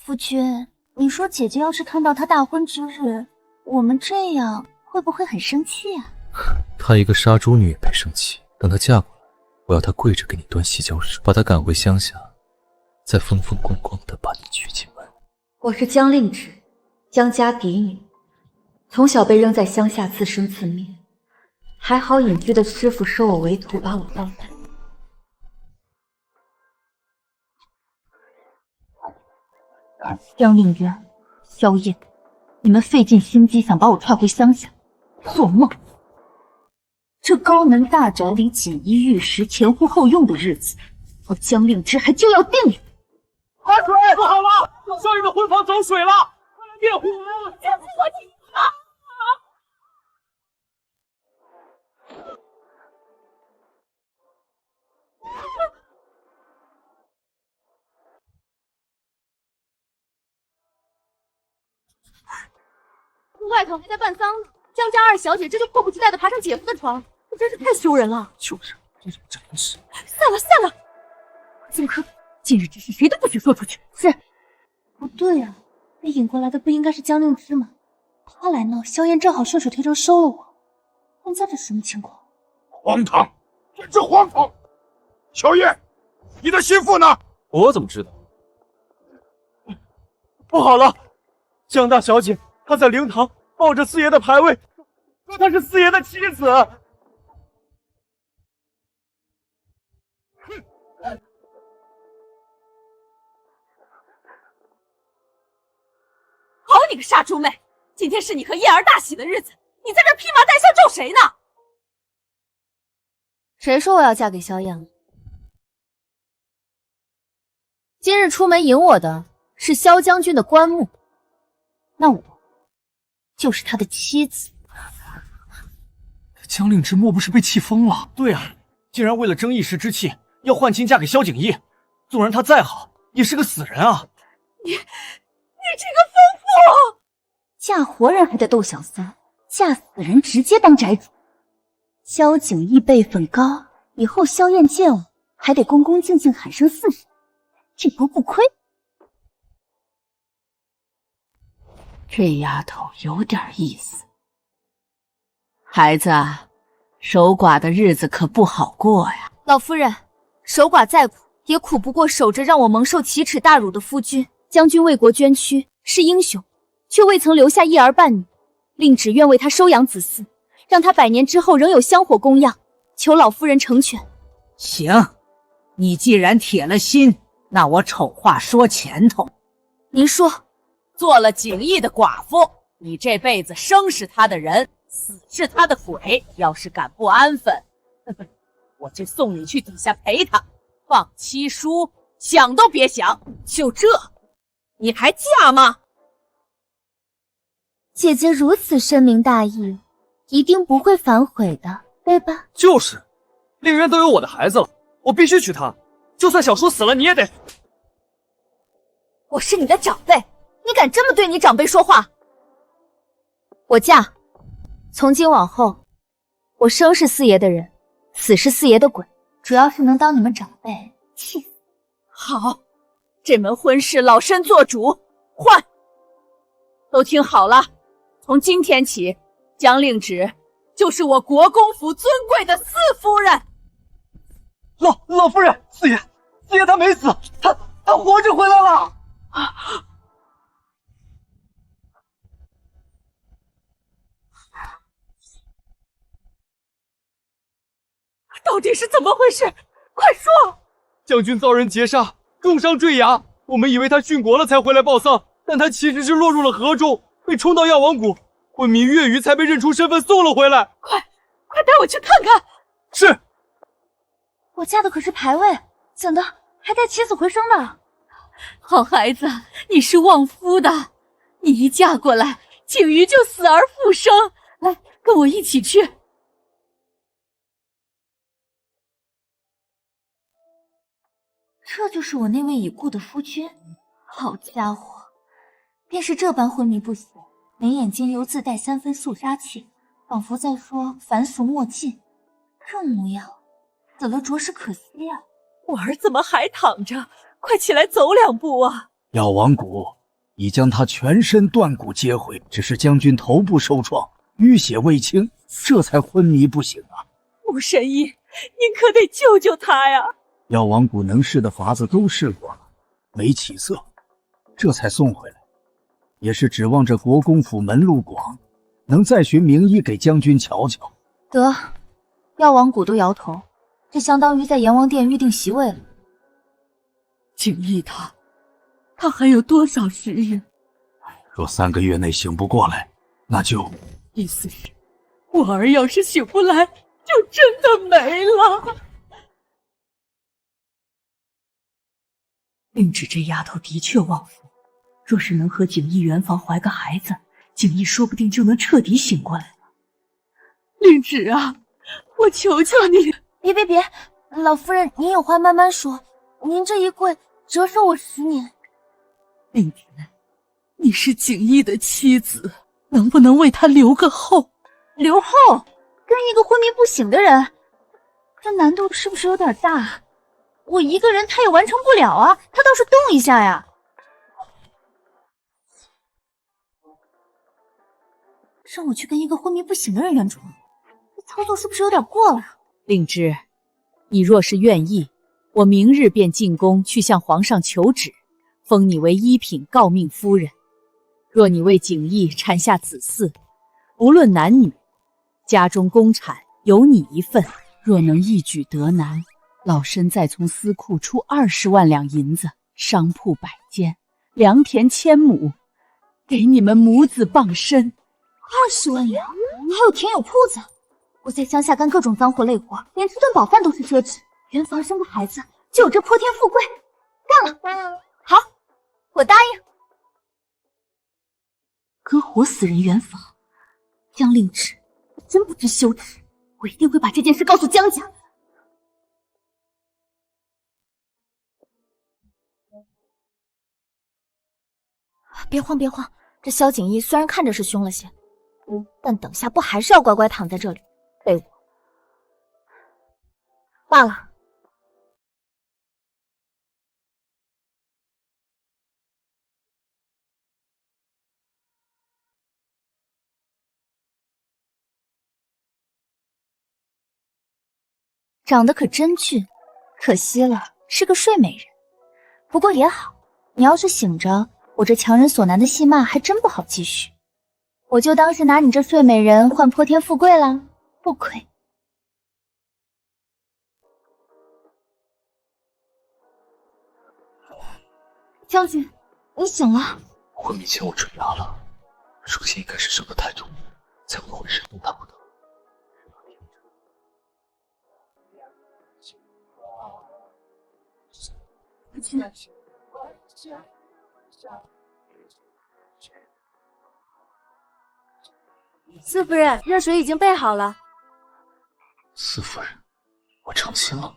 夫君，你说姐姐要是看到他大婚之日，我们这样会不会很生气啊？她一个杀猪女也配生气？等她嫁过来，我要她跪着给你端洗脚水，把她赶回乡下，再风风光光的把你娶进门。我是江令芷，江家嫡女，从小被扔在乡下自生自灭，还好隐居的师傅收我为徒，把我带大。江令渊、萧燕，你们费尽心机想把我踹回乡下，做梦！这高门大宅里锦衣玉食、前呼后拥的日子，我江令之还就要定了。快水！不好了，萧燕的婚房走水了，快来灭火！江我听啊！外头还在办丧呢，江家二小姐这就迫不及待地爬上姐夫的床，这真是太羞人了。就是这种真是。散了散了，怎么可？今日之事谁都不许说出去。是，不对啊，被引过来的不应该是江令之吗？他来闹，萧燕正好顺水推舟收了我。现在这什么情况？荒唐，简直荒唐！萧燕，你的心腹呢？我怎么知道？不好了，江大小姐她在灵堂抱着四爷的牌位，说她是四爷的妻子。好你个杀猪妹！今天是你和燕儿大喜的日子，你在这披麻戴孝咒谁呢？谁说我要嫁给萧燕了？今日出门迎我的是萧将军的棺木，那我就是他的妻子。江令之莫不是被气疯了？对啊，竟然为了争一时之气，要换亲嫁给萧景逸。纵然他再好，也是个死人啊！你这个疯妇！嫁活人还得斗小三，嫁死人直接当宅主。萧景逸辈分高，以后萧燕见我还得恭恭敬敬喊声四婶，这波不亏。这丫头有点意思。孩子，守寡的日子可不好过呀。老夫人，守寡再苦，也苦不过守着让我蒙受奇耻大辱的夫君。将军为国捐躯，是英雄，却未曾留下一儿半女，令只愿为他收养子嗣，让他100年之后仍有香火供养，求老夫人成全。行，你既然铁了心，那我丑话说前头。您说，做了景逸的寡妇，你这辈子生是他的人，死是他的鬼。要是敢不安分，我就送你去底下陪他，放妻书，想都别想。就这，你还嫁吗？姐姐如此深明大义，一定不会反悔的，对吧？就是，令渊都有我的孩子了，我必须娶她，就算小叔死了，你也得。我是你的长辈，你敢这么对你长辈说话？我嫁。从今往后，我生是四爷的人，死是四爷的鬼。主要是能当你们长辈，气死。好，这门婚事老身做主，换。都听好了，从今天起，江令芷就是我国公府尊贵的四夫人。老夫人，四爷他没死，他活着回来了。到底是怎么回事？快说！将军遭人劫杀，重伤坠崖，我们以为他殉国了才回来报丧，但他其实是落入了河中，被冲到药王谷，昏迷月余才被认出身份送了回来。快带我去看看！是。我嫁的可是牌位，怎的还带起死回生的？好孩子，你是旺夫的，你一嫁过来，景瑜就死而复生。来，跟我一起去。这就是我那位已故的夫君。好家伙，便是这般昏迷不醒，眉眼间又自带3分肃杀气，仿佛在说凡俗莫近。这模样，死了着实可惜啊！我儿怎么还躺着？快起来走2步啊！药王谷已将他全身断骨接回，只是将军头部受创，淤血未清，这才昏迷不醒啊。穆神医，您可得救救他呀！药王谷能试的法子都试过了，没起色，这才送回来。也是指望着国公府门路广，能再寻名医给将军瞧瞧。得，药王谷都摇头，这相当于在阎王殿预定席位了。景逸他还有多少时日？若3个月内醒不过来，那就……意思是，我儿要是醒不来，就真的没了。令芷这丫头的确旺夫，若是能和景逸圆房怀个孩子，景逸说不定就能彻底醒过来了。令芷啊，我求求你！别，老夫人，您有话慢慢说。您这一跪，折寿我10年。令芷，你是景逸的妻子，能不能为他留个后？留后？跟一个昏迷不醒的人，这难度是不是有点大？我一个人他也完成不了啊，他倒是动一下呀。让我去跟一个昏迷不醒的人圆床，这操作是不是有点过了？令芷，你若是愿意，我明日便进宫去向皇上求旨，封你为一品诰命夫人。若你为景逸产下子嗣，无论男女，家中公产有你一份。若能一举得男，老身再从私库出20万两银子，商铺100间，良田1000亩，给你们母子傍身。20万两，还有田有铺子。我在乡下干各种脏活累活，连吃顿饱饭都是奢侈。圆房生个孩子，就有这泼天富贵，干了！好，我答应。跟活死人圆房，江令芷，我真不知羞耻。我一定会把这件事告诉江家。别慌，这萧景逸虽然看着是凶了些，但等下不还是要乖乖躺在这里被我？罢了。长得可真俊，可惜了是个睡美人。不过也好，你要是醒着，我这强人所难的戏码还真不好继续。我就当是拿你这睡美人换泼天富贵了，不亏。将军，你醒了。昏迷前我坠崖了，首先应该是伤得太重，才会浑身动弹不得。四夫人，热水已经备好了。四夫人，我成亲了？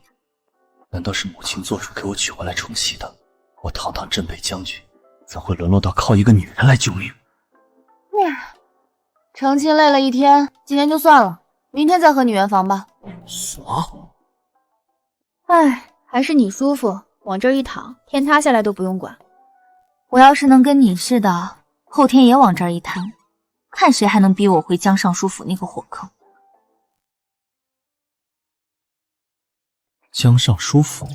难道是母亲做主给我娶回来承袭的？我堂堂镇北将军，怎会沦落到靠一个女人来救命？成亲累了一天，今天就算了，明天再和你圆房吧。什么？哎，还是你舒服，往这一躺，天塌下来都不用管。我要是能跟你似的，后天也往这儿一瘫，看谁还能逼我回江尚书府那个火坑。江尚书府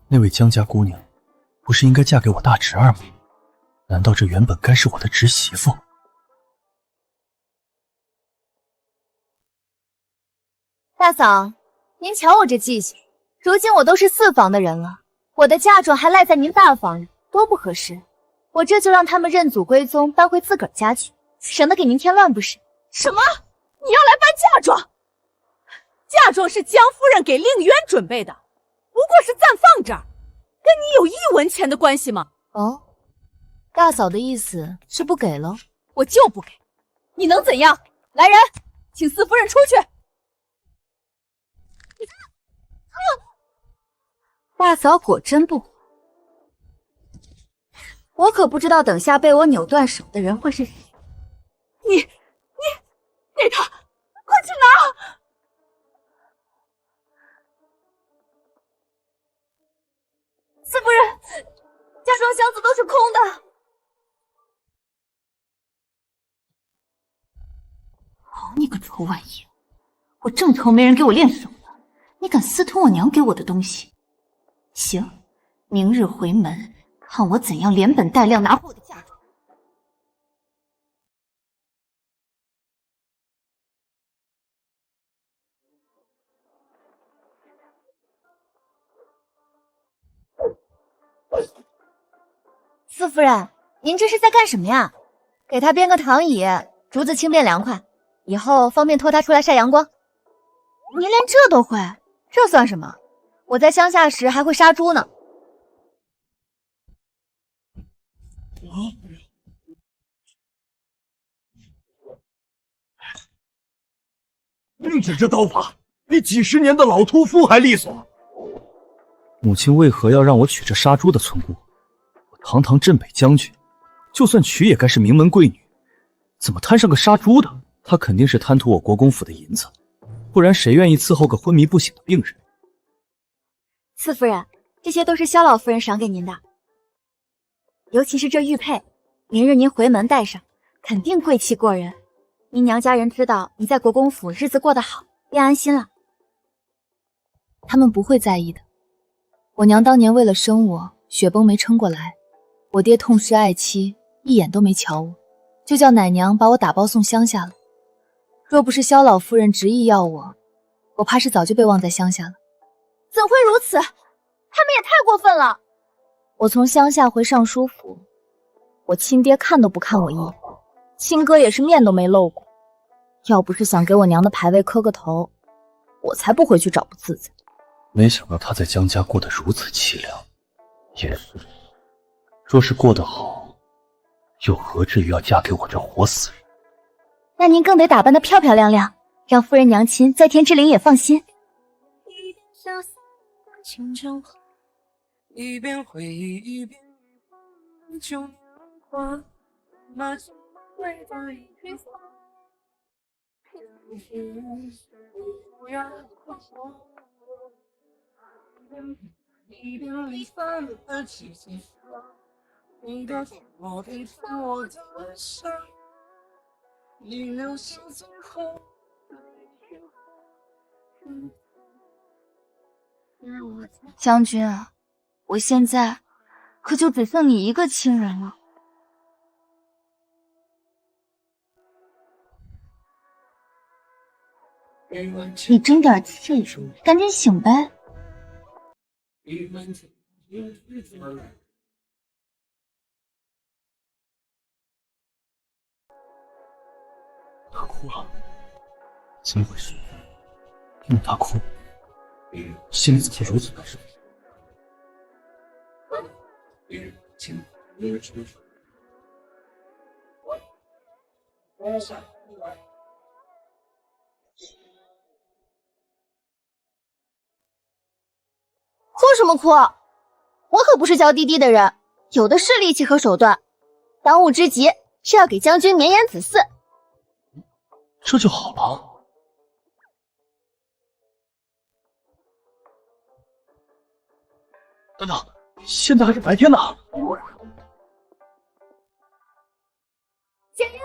那位江家姑娘，不是应该嫁给我大侄儿吗？难道这原本该是我的侄媳妇？大嫂，您瞧我这记性，如今我都是4房的人了，我的嫁妆还赖在您大房里，多不合适。我这就让他们认祖归宗，搬回自个儿家去，省得给您添乱不是？什么？你要来搬嫁妆？嫁妆是江夫人给令渊准备的，不过是暂放这儿，跟你有1文钱的关系吗？哦，大嫂的意思是不给了？我就不给，你能怎样？来人，请四夫人出去。大嫂果真不活，我可不知道等下被我扭断手的人会是谁。你给他，快去拿！四夫人，嫁妆箱子都是空的。个臭玩意，我正愁没人给我练手呢，你敢私吞我娘给我的东西？行，明日回门，看我怎样连本带量拿回我的嫁妆。四夫人，您这是在干什么呀？给他编个躺椅，竹子轻便凉快，以后方便拖他出来晒阳光。您连这都会，这算什么？我在乡下时还会杀猪呢。令旨这刀法比几十年的老屠夫还利索。母亲为何要让我娶这杀猪的村姑？我堂堂镇北将军，就算娶也该是名门贵女，怎么摊上个杀猪的？她肯定是贪图我国公府的银子，不然谁愿意伺候个昏迷不醒的病人？四夫人，这些都是萧老夫人赏给您的，尤其是这玉佩，明日您回门戴上，肯定贵气过人。您娘家人知道你在国公府日子过得好，便安心了。他们不会在意的。我娘当年为了生我，雪崩没撑过来，我爹痛失爱妻，一眼都没瞧我，就叫奶娘把我打包送乡下了。若不是萧老夫人执意要我，我怕是早就被忘在乡下了。怎会如此？他们也太过分了！我从乡下回尚书府，我亲爹看都不看我一眼，亲哥也是面都没露过。要不是想给我娘的牌位磕个头，我才不回去找不自在。没想到她在江家过得如此凄凉。也是，若是过得好，又何至于要嫁给我这活死人？那您更得打扮得漂漂亮亮，让夫人娘亲在天之灵也放心。一边回忆一边旧年华，那是美的一句话，不要一边离散的季节，你的我陪着我的伤，你留下最后的一句话。将军啊，我现在可就只剩你一个亲人了。你争点气，赶紧醒呗。他哭了，怎么回事？听着他哭，心里怎么如此难受？哭什么哭？我可不是娇滴滴的人，有的是力气和手段。当务之急是要给将军绵延子嗣。这就好了。等等，现在还是白天呢。姐姐，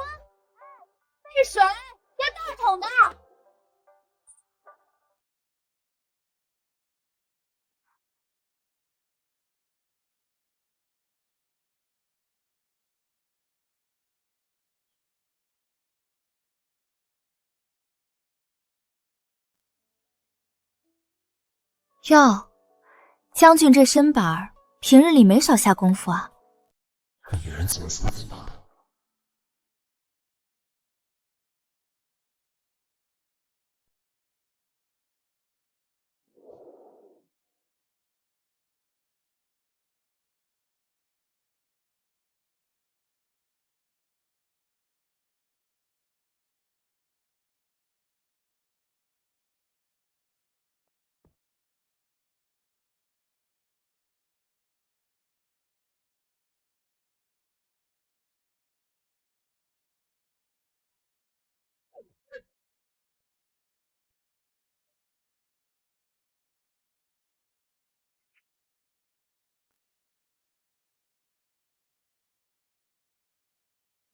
这水要大桶的。哟，将军这身板儿，平日里没少下功夫啊。这女人怎么如此大胆？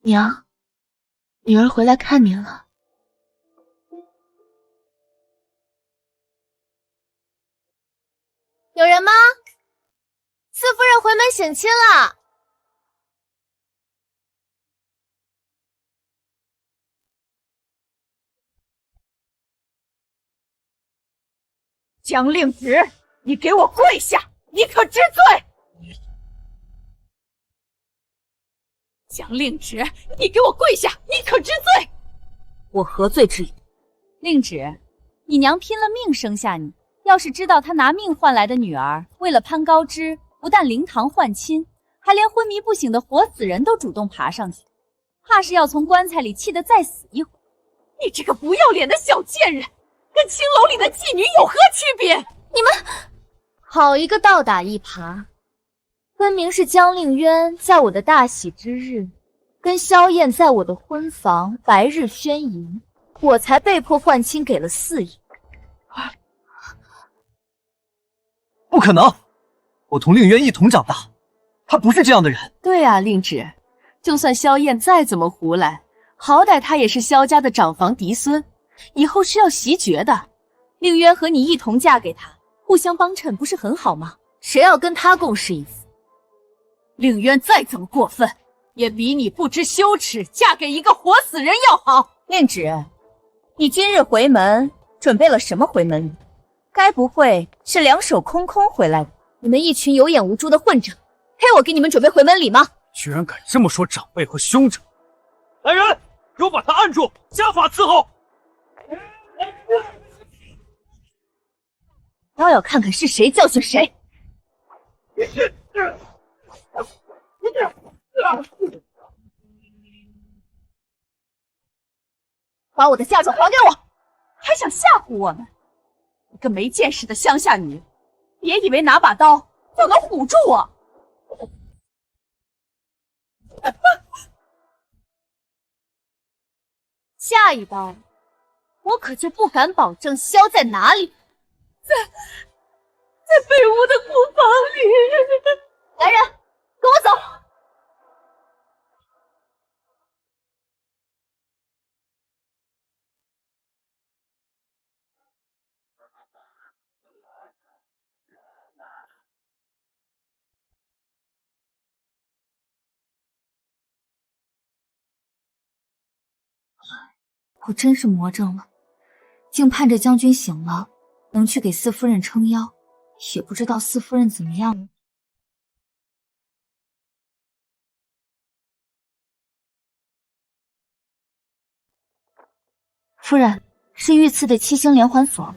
娘，女儿回来看您了。有人吗？四夫人回门省亲了。江令旨，你给我跪下！你可知罪？江令旨，你给我跪下！你可知罪？我何罪之有？令旨，你娘拼了命生下你，要是知道她拿命换来的女儿，为了攀高枝，不但灵堂换亲，还连昏迷不醒的活死人都主动爬上去，怕是要从棺材里气得再死一回。你这个不要脸的小贱人，跟青楼里的妓女有何区别？你们好一个倒打一耙！分明是江令渊在我的大喜之日，跟萧燕在我的婚房白日宣淫，我才被迫换亲给了四爷。不可能，我同令渊一同长大，他不是这样的人。对啊，令旨，就算萧燕再怎么胡来，好歹他也是萧家的长房嫡孙，以后是要袭爵的。令渊和你一同嫁给他，互相帮衬，不是很好吗？谁要跟他共侍一夫？令渊再怎么过分，也比你不知羞耻嫁给一个活死人要好。令旨，你今日回门准备了什么回门礼？该不会是两手空空回来的？你们一群有眼无珠的混账，配我给你们准备回门礼吗？居然敢这么说长辈和兄长！来人，给我把他按住，家法伺候！倒要看看是谁教训谁！把我的嫁妆还给我！还想吓唬我们？你个没见识的乡下女，别以为拿把刀就能唬住我！下一刀，我可就不敢保证萧在哪里。在被窝的库房里。来人，跟我走！我真是魔怔了，竟盼着将军醒了，能去给四夫人撑腰，也不知道四夫人怎么样了。夫人，是御赐的7星连环锁。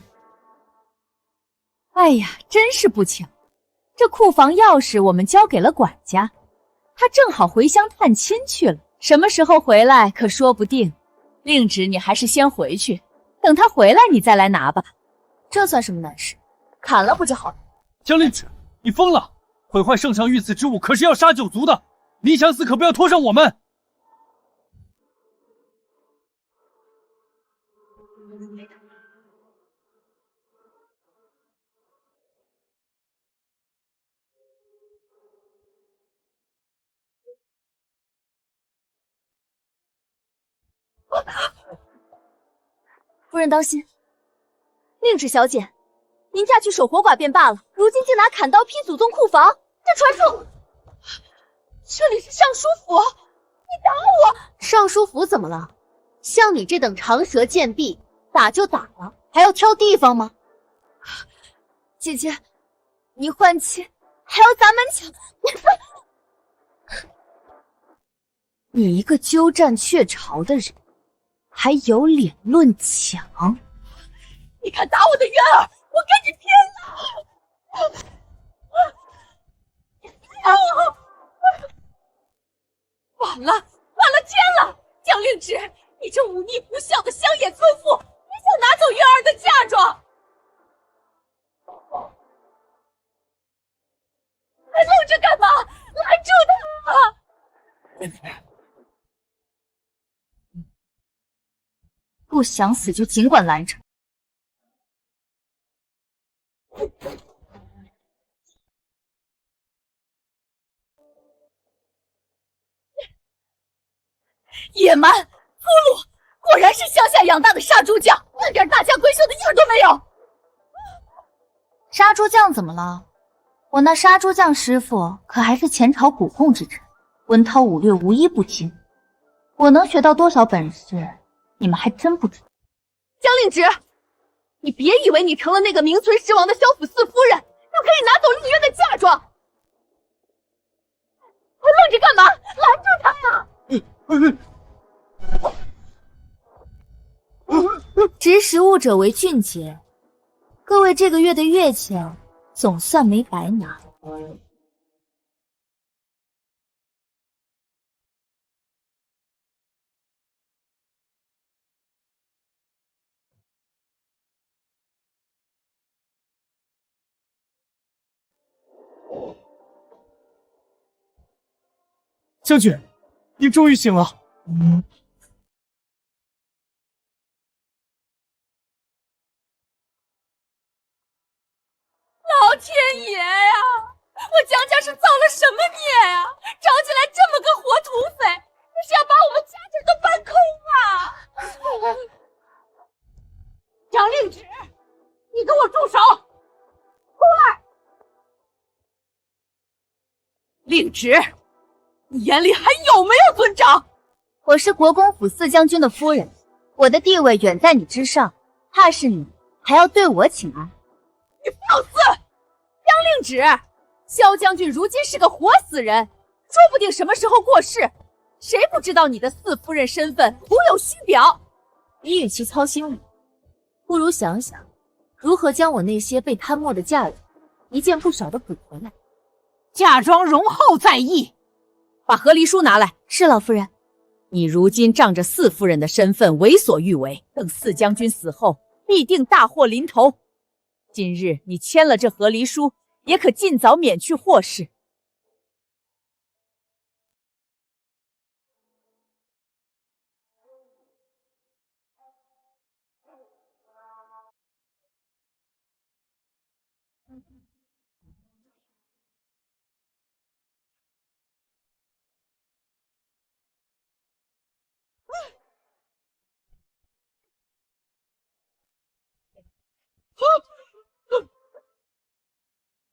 哎呀，真是不巧，这库房钥匙我们交给了管家，他正好回乡探亲去了，什么时候回来可说不定。令旨，你还是先回去，等他回来你再来拿吧。这算什么难事？砍了不就好了？江令旨，你疯了！毁坏圣上御赐之物可是要杀九族的，离祥寺可不要拖上我们。夫人当心！令旨小姐，您嫁去守活寡便罢了，如今竟拿砍刀劈祖宗库房，这传说……这里是尚书府，你打我！尚书府怎么了？像你这等长舌贱婢，打就打了，还要挑地方吗？姐姐，你换妻还要砸门墙？你一个鸠占鹊巢的人，还有脸论强？你敢打我的渊儿，我跟你拼了！完了，天了！江令旨，你这忤逆不孝的乡野村妇，你想拿走渊儿的嫁妆，还愣着干嘛？拦住他！不想死就尽管拦着。野蛮粗鲁，果然是乡下养大的杀猪匠，半点大家闺秀的样都没有。杀猪匠怎么了？我那杀猪匠师傅可还是前朝古控之臣，文韬武略无一不精。我能学到多少本事，你们还真不知道。江令旨，你别以为你成了那个名存实亡的萧府四夫人，就可以拿走令渊的嫁妆。还愣着干嘛？拦住他呀！识时务者为俊杰，各位这个月的月钱总算没白拿。将军，您终于醒了。老天爷呀！我江家是造了什么孽呀？找起来这么个活土匪，这是要把我们家产都搬空啊！蒋令旨，你给我住手！出来！令旨，你眼里还有没有尊长？我是国公府四将军的夫人，我的地位远在你之上，怕是你还要对我请安。你放肆！江令旨，萧将军如今是个活死人，说不定什么时候过世，谁不知道你的四夫人身份？徒有虚表。你与其操心我，不如想想如何将我那些被贪没的嫁妆一件不少的补回来。嫁妆容后再议，把和离书拿来。是老夫人。你如今仗着四夫人的身份为所欲为，等四将军死后，必定大祸临头。今日你签了这和离书，也可尽早免去祸事。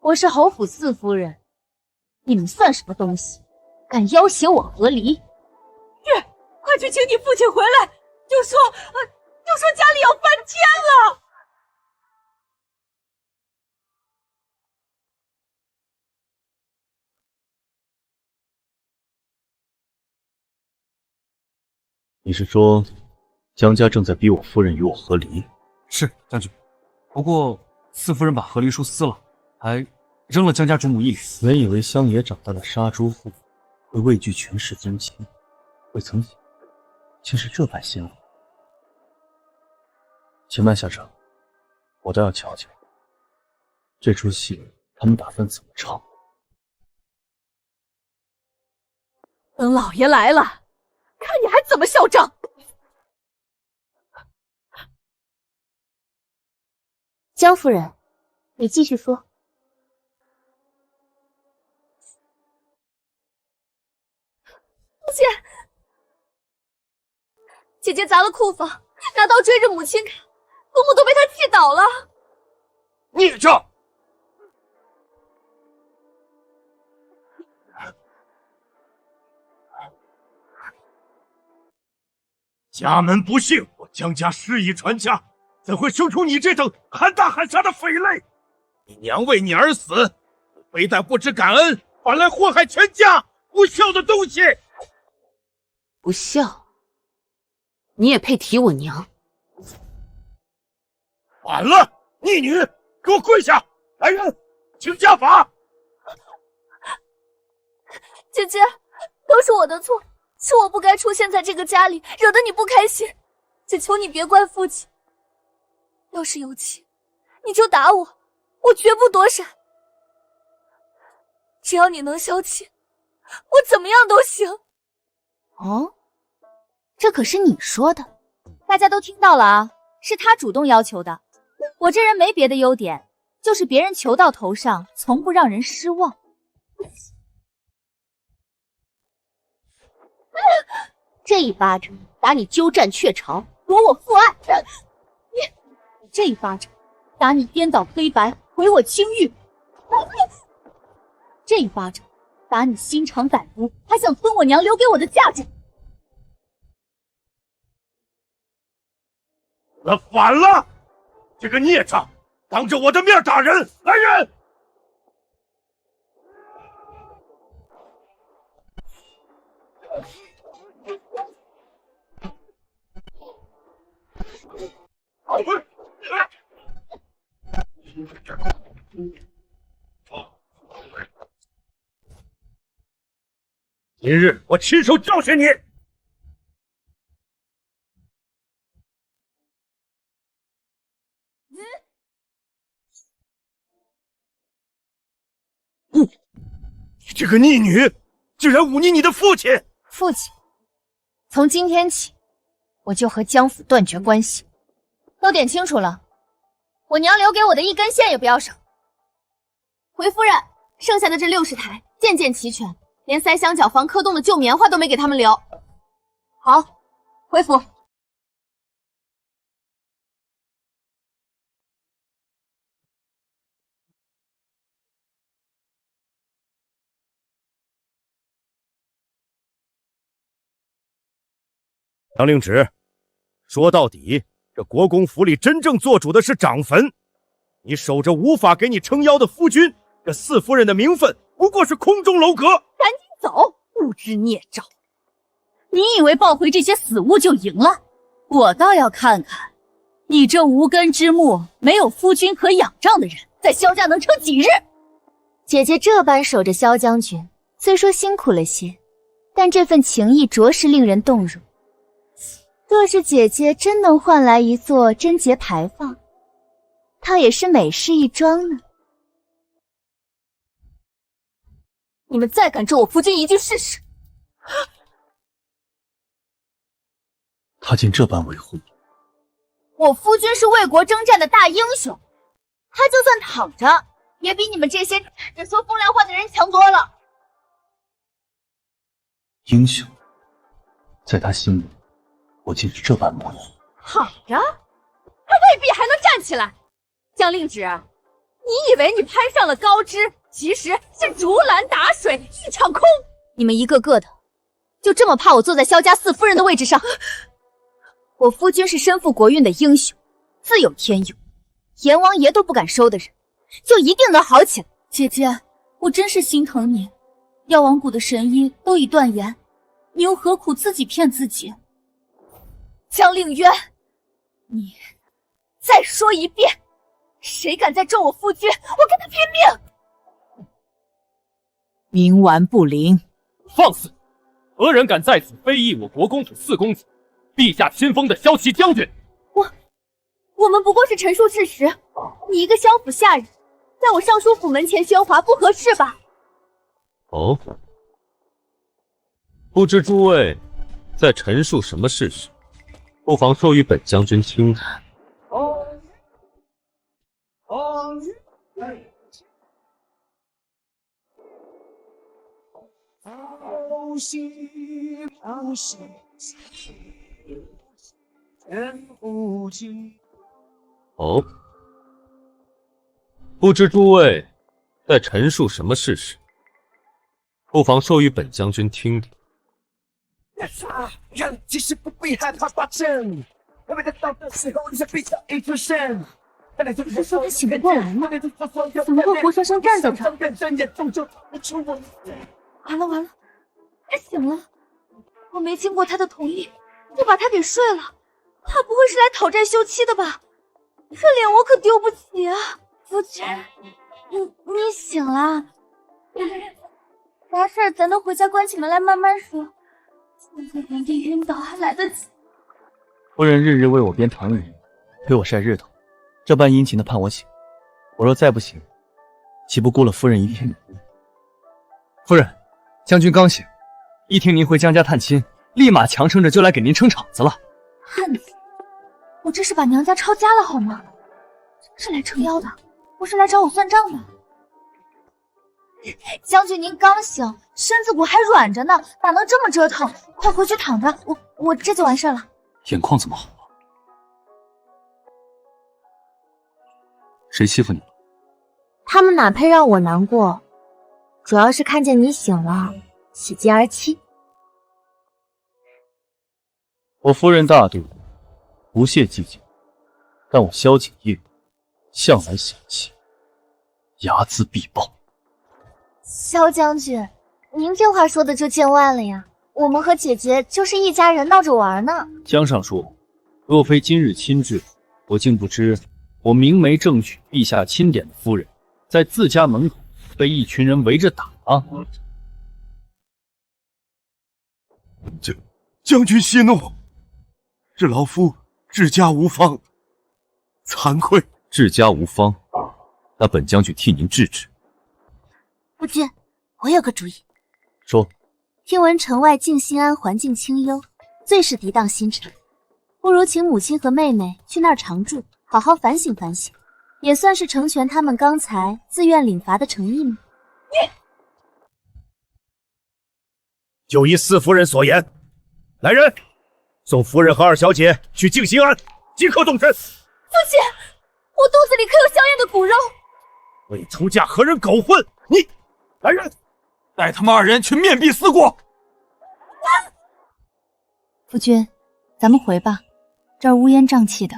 我是侯府四夫人，你们算什么东西？敢要挟我和离？月，快去请你父亲回来，就说家里要翻天了。你是说江家正在逼我夫人与我和离？是将军，不过四夫人把和离书撕了，还扔了江家主母一脸。原以为乡野长大的杀猪妇会畏惧权势尊亲，未曾想竟是这般鲜活。且慢下车，我倒要瞧瞧这出戏他们打算怎么唱。等老爷来了，看你还怎么嚣张！江夫人，你继续说。父亲，姐姐砸了库房，拿刀追着母亲砍，公公都被她气倒了。孽障！家门不幸，我江家施以传家，怎会生出你这等喊打喊杀的匪类？你娘为你而死，非但不知感恩，反来祸害全家，不孝的东西！不孝，你也配提我娘？反了，逆女，给我跪下！来人，请家法！姐姐，都是我的错，是我不该出现在这个家里，惹得你不开心。只求你别怪父亲。要是有气，你就打我，我绝不躲闪。只要你能消气，我怎么样都行。哦，这可是你说的，大家都听到了啊，是他主动要求的。我这人没别的优点，就是别人求到头上，从不让人失望。这一巴掌打你鸠占鹊巢，夺我父爱；你这一巴掌打你颠倒黑白，毁我清誉！这一巴掌打你心肠歹毒，还想吞我娘留给我的价值！反了！这个孽障，当着我的面打人，来人！今日我亲手教训你！你这个逆女，竟然忤逆你的父亲！父亲，从今天起，我就和江府断绝关系。都点清楚了，我娘留给我的一根线也不要少。回夫人，剩下的这60台，件件齐全，连塞香脚防磕洞的旧棉花都没给他们留。好，回府。杨令旨，说到底，这国公府里真正做主的是长坟。你守着无法给你撑腰的夫君，这四夫人的名分不过是空中楼阁。赶紧走，不知孽障！你以为抱回这些死物就赢了？我倒要看看，你这无根之木、没有夫君可仰仗的人，在萧家能撑几日？姐姐这般守着萧将军，虽说辛苦了些，但这份情谊着实令人动容。若是姐姐真能换来一座贞节牌坊，倒也是美事一桩呢。你们再敢咒我夫君一句试试！他竟这般维护你，我夫君是为国征战的大英雄，他就算躺着，也比你们这些只说风凉话的人强多了。英雄，在他心里，我竟是这般模样。躺着，他未必还能站起来。江令旨，你以为你攀上了高枝，其实是竹篮打水一场空。你们一个个的，就这么怕我坐在萧家四夫人的位置上？我夫君是身负国运的英雄，自有天佑，阎王爷都不敢收的人，就一定能好起来。姐姐，我真是心疼你，药王谷的神医都已断言，你又何苦自己骗自己？江令渊，你再说一遍，谁敢再咒我夫君，我跟他拼命！冥顽不灵，放肆！何人敢在此非议我国公府四公子，陛下亲封的骁骑将军？我们不过是陈述事实，你一个萧府下人，在我尚书府门前喧哗，不合适吧？哦，不知诸位在陈述什么事实，不妨说与本将军听听。哦，不知诸位在陈述什么事实，不妨说与本将军听听。人其实不必害怕发生，我们在到的时候，你是必要一出现。不说他醒不过来吗？怎么会活生生站在这儿？完了完了，他醒了！我没经过他的同意就把他给睡了，他不会是来讨债休妻的吧？这脸我可丢不起啊！夫君，你醒了？啥事儿咱都回家关起门来慢慢说。现在原地晕倒还来得及。夫人日日为我编糖饮，陪我晒日头，这般殷勤的盼我醒，我若再不醒，岂不辜了夫人一片努力？夫人，将军刚醒，一听您回江家探亲，立马强撑着就来给您撑场子了。汉子，我这是把娘家抄家了好吗？是来撑腰的，不是来找我算账的。将军您刚醒，身子骨还软着呢，哪能这么折腾？快回去躺着，我这就完事了。眼眶怎么好了？谁欺负你了？他们哪配让我难过？主要是看见你醒了，喜极而泣。我夫人大度，不屑计较，但我萧景烨向来小气，睚眦必报。萧将军，您这话说的就见外了呀！我们和姐姐就是一家人，闹着玩呢。江尚书，若非今日亲至，我竟不知我明媒正娶陛下钦点的夫人，在自家门口被一群人围着打啊！将军息怒，是老夫治家无方，惭愧。治家无方，那本将军替您治治。夫君，我有个主意。说。听闻城外静心庵环境清幽，最是涤荡心肠，不如请母亲和妹妹去那儿常住，好好反省反省，也算是成全他们刚才自愿领罚的诚意吗？就依四夫人所言，来人，送夫人和二小姐去静心庵，即刻动身。父亲，我肚子里可有香艳的骨肉。为出嫁和人苟混，你来人，带他们二人去面壁思过。夫君，咱们回吧，这儿乌烟瘴气的，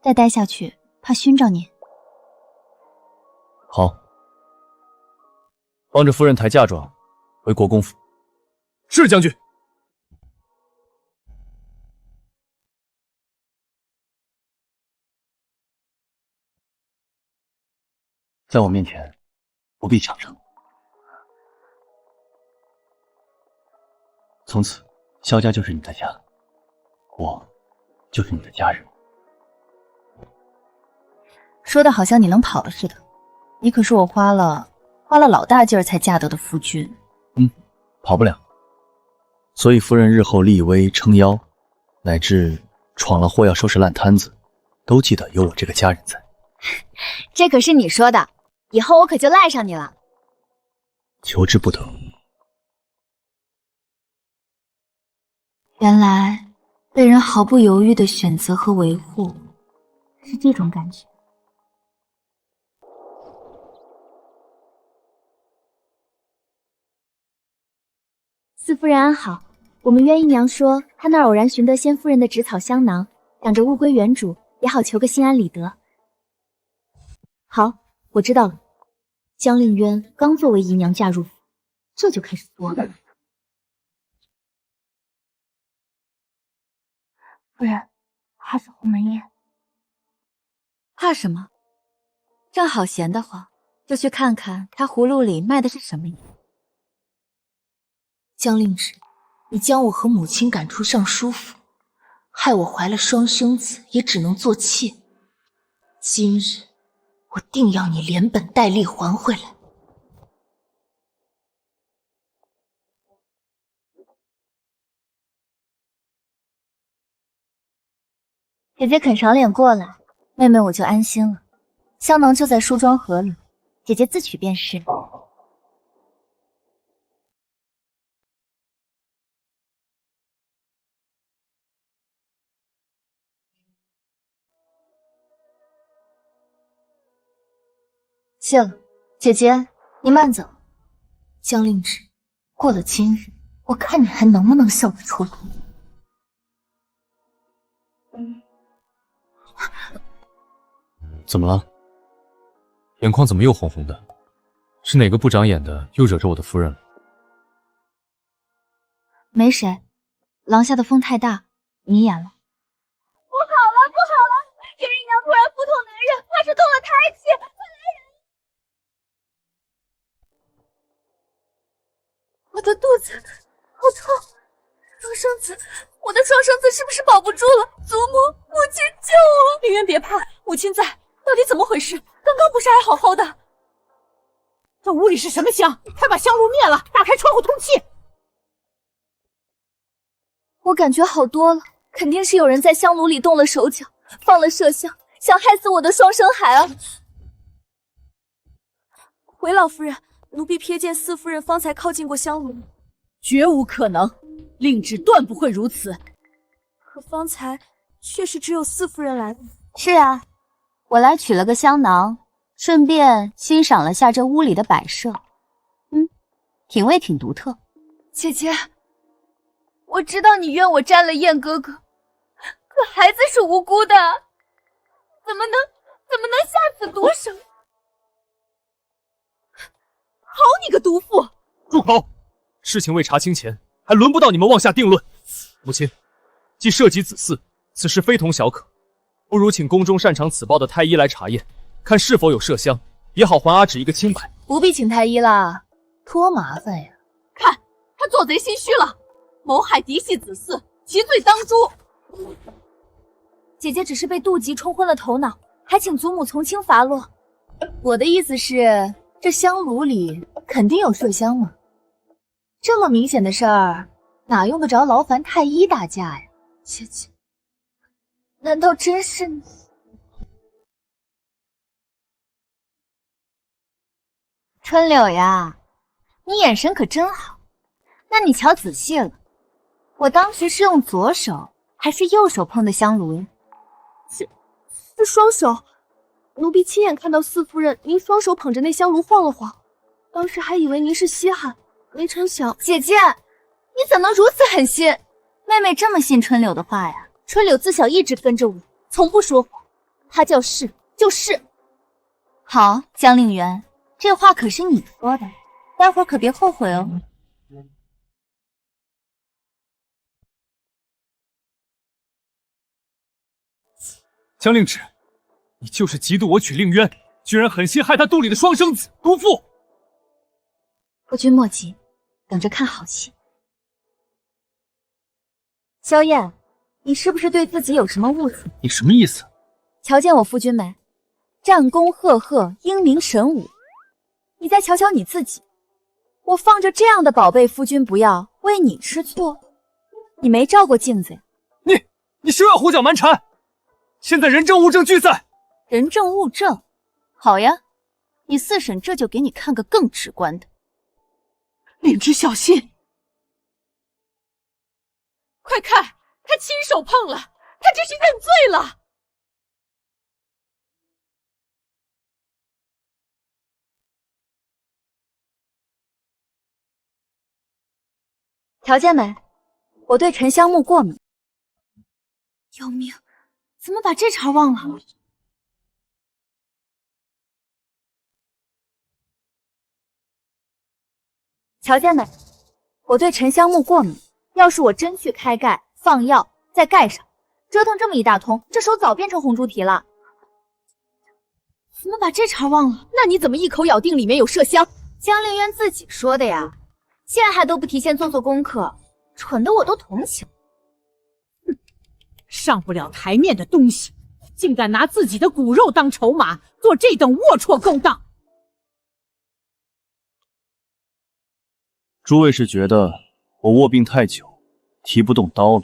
再待下去怕熏着您。好，帮着夫人抬嫁妆回国公府。是将军。在我面前不必强撑，从此萧家就是你的家，我就是你的家人。说的好像你能跑了似的，你可是我花了老大劲儿才嫁得的夫君。跑不了。所以夫人日后立威撑腰，乃至闯了祸要收拾烂摊子，都记得有我这个家人在。这可是你说的，以后我可就赖上你了。求之不得。原来被人毫不犹豫的选择和维护，是这种感觉。四夫人安好，我们渊姨娘说她那儿偶然寻得先夫人的纸草香囊，想着物归原主，也好求个心安理得。好，我知道了。江令渊刚作为姨娘嫁入府，这就开始作了。夫人，怕是鸿门宴。怕什么？正好闲得慌，就去看看他葫芦里卖的是什么药。江令旨，你将我和母亲赶出尚书府，害我怀了双生子，也只能做妾。今日我定要你连本带利还回来。姐姐肯赏脸过来，妹妹我就安心了。香囊就在梳妆盒里，姐姐自取便是。谢了，姐姐，你慢走。江令旨，过了今日，我看你还能不能笑得出来。怎么了？眼眶怎么又红红的？是哪个不长眼的又惹着我的夫人了？没谁，廊下的风太大，迷眼了。不好了，不好了！元姨娘突然腹痛难忍，怕是动了胎气，快来人！我的肚子好痛，双生子，我的双生子是不是保不住了？祖母，母亲救我！凌渊别怕，母亲在。到底怎么回事？刚刚不是还好好的？这屋里是什么香？快把香炉灭了，打开窗户通气。我感觉好多了，肯定是有人在香炉里动了手脚，放了麝香，想害死我的双生孩儿。回老夫人，奴婢瞥见四夫人方才靠近过香炉，绝无可能，令旨断不会如此。可方才确实只有四夫人来了。是啊，我来取了个香囊，顺便欣赏了下这屋里的摆设。品味挺独特。姐姐，我知道你怨我沾了燕哥哥，可孩子是无辜的，怎么能下此毒手？好你个毒妇！住口！事情未查清前，还轮不到你们妄下定论。母亲，既涉及子嗣，此事非同小可，不如请宫中擅长此报的太医来查验，看是否有麝香，也好还阿芷一个清白。不必请太医啦，多麻烦呀！看他做贼心虚了，谋害嫡系子嗣，其罪当诛。姐姐只是被妒忌冲昏了头脑，还请祖母从轻发落。我的意思是，这香炉里肯定有麝香嘛，这么明显的事儿，哪用得着劳烦太医大驾呀？姐姐，难道真是你？春柳呀，你眼神可真好。那你瞧仔细了，我当时是用左手还是右手碰的香炉呀？是双手。奴婢亲眼看到四夫人您双手捧着那香炉晃了晃，当时还以为您是稀罕，没成想……姐姐，你怎能如此狠心？妹妹这么信春柳的话呀？春柳自小一直跟着我，从不说谎，她叫是就是。好，江令元，这话可是你说的，待会儿可别后悔哦。江令芷，你就是嫉妒我娶令渊，居然狠心害他肚里的双生子，毒妇！夫君莫急，等着看好戏。萧燕，你是不是对自己有什么误解？你什么意思？瞧见我夫君没？战功赫赫，英明神武。你再瞧瞧你自己，我放着这样的宝贝夫君不要，为你吃醋？你没照过镜子呀？你休要胡搅蛮缠！现在人证物证俱在。人证物证，好呀，你四婶这就给你看个更直观的。灵芝小心！快看，他亲手碰了，他这是认罪了。瞧见没？我对沉香木过敏。要命！怎么把这茬忘了？瞧见没？我对沉香木过敏，要是我真去开盖放药，再盖上，折腾这么一大通，这手早变成红猪蹄了。怎么把这茬忘了？那你怎么一口咬定里面有麝香？江令渊自己说的呀，现在还都不提前做功课，蠢的我都同情。上不了台面的东西，竟敢拿自己的骨肉当筹码，做这等龌龊勾当！诸位是觉得我卧病太久，提不动刀了，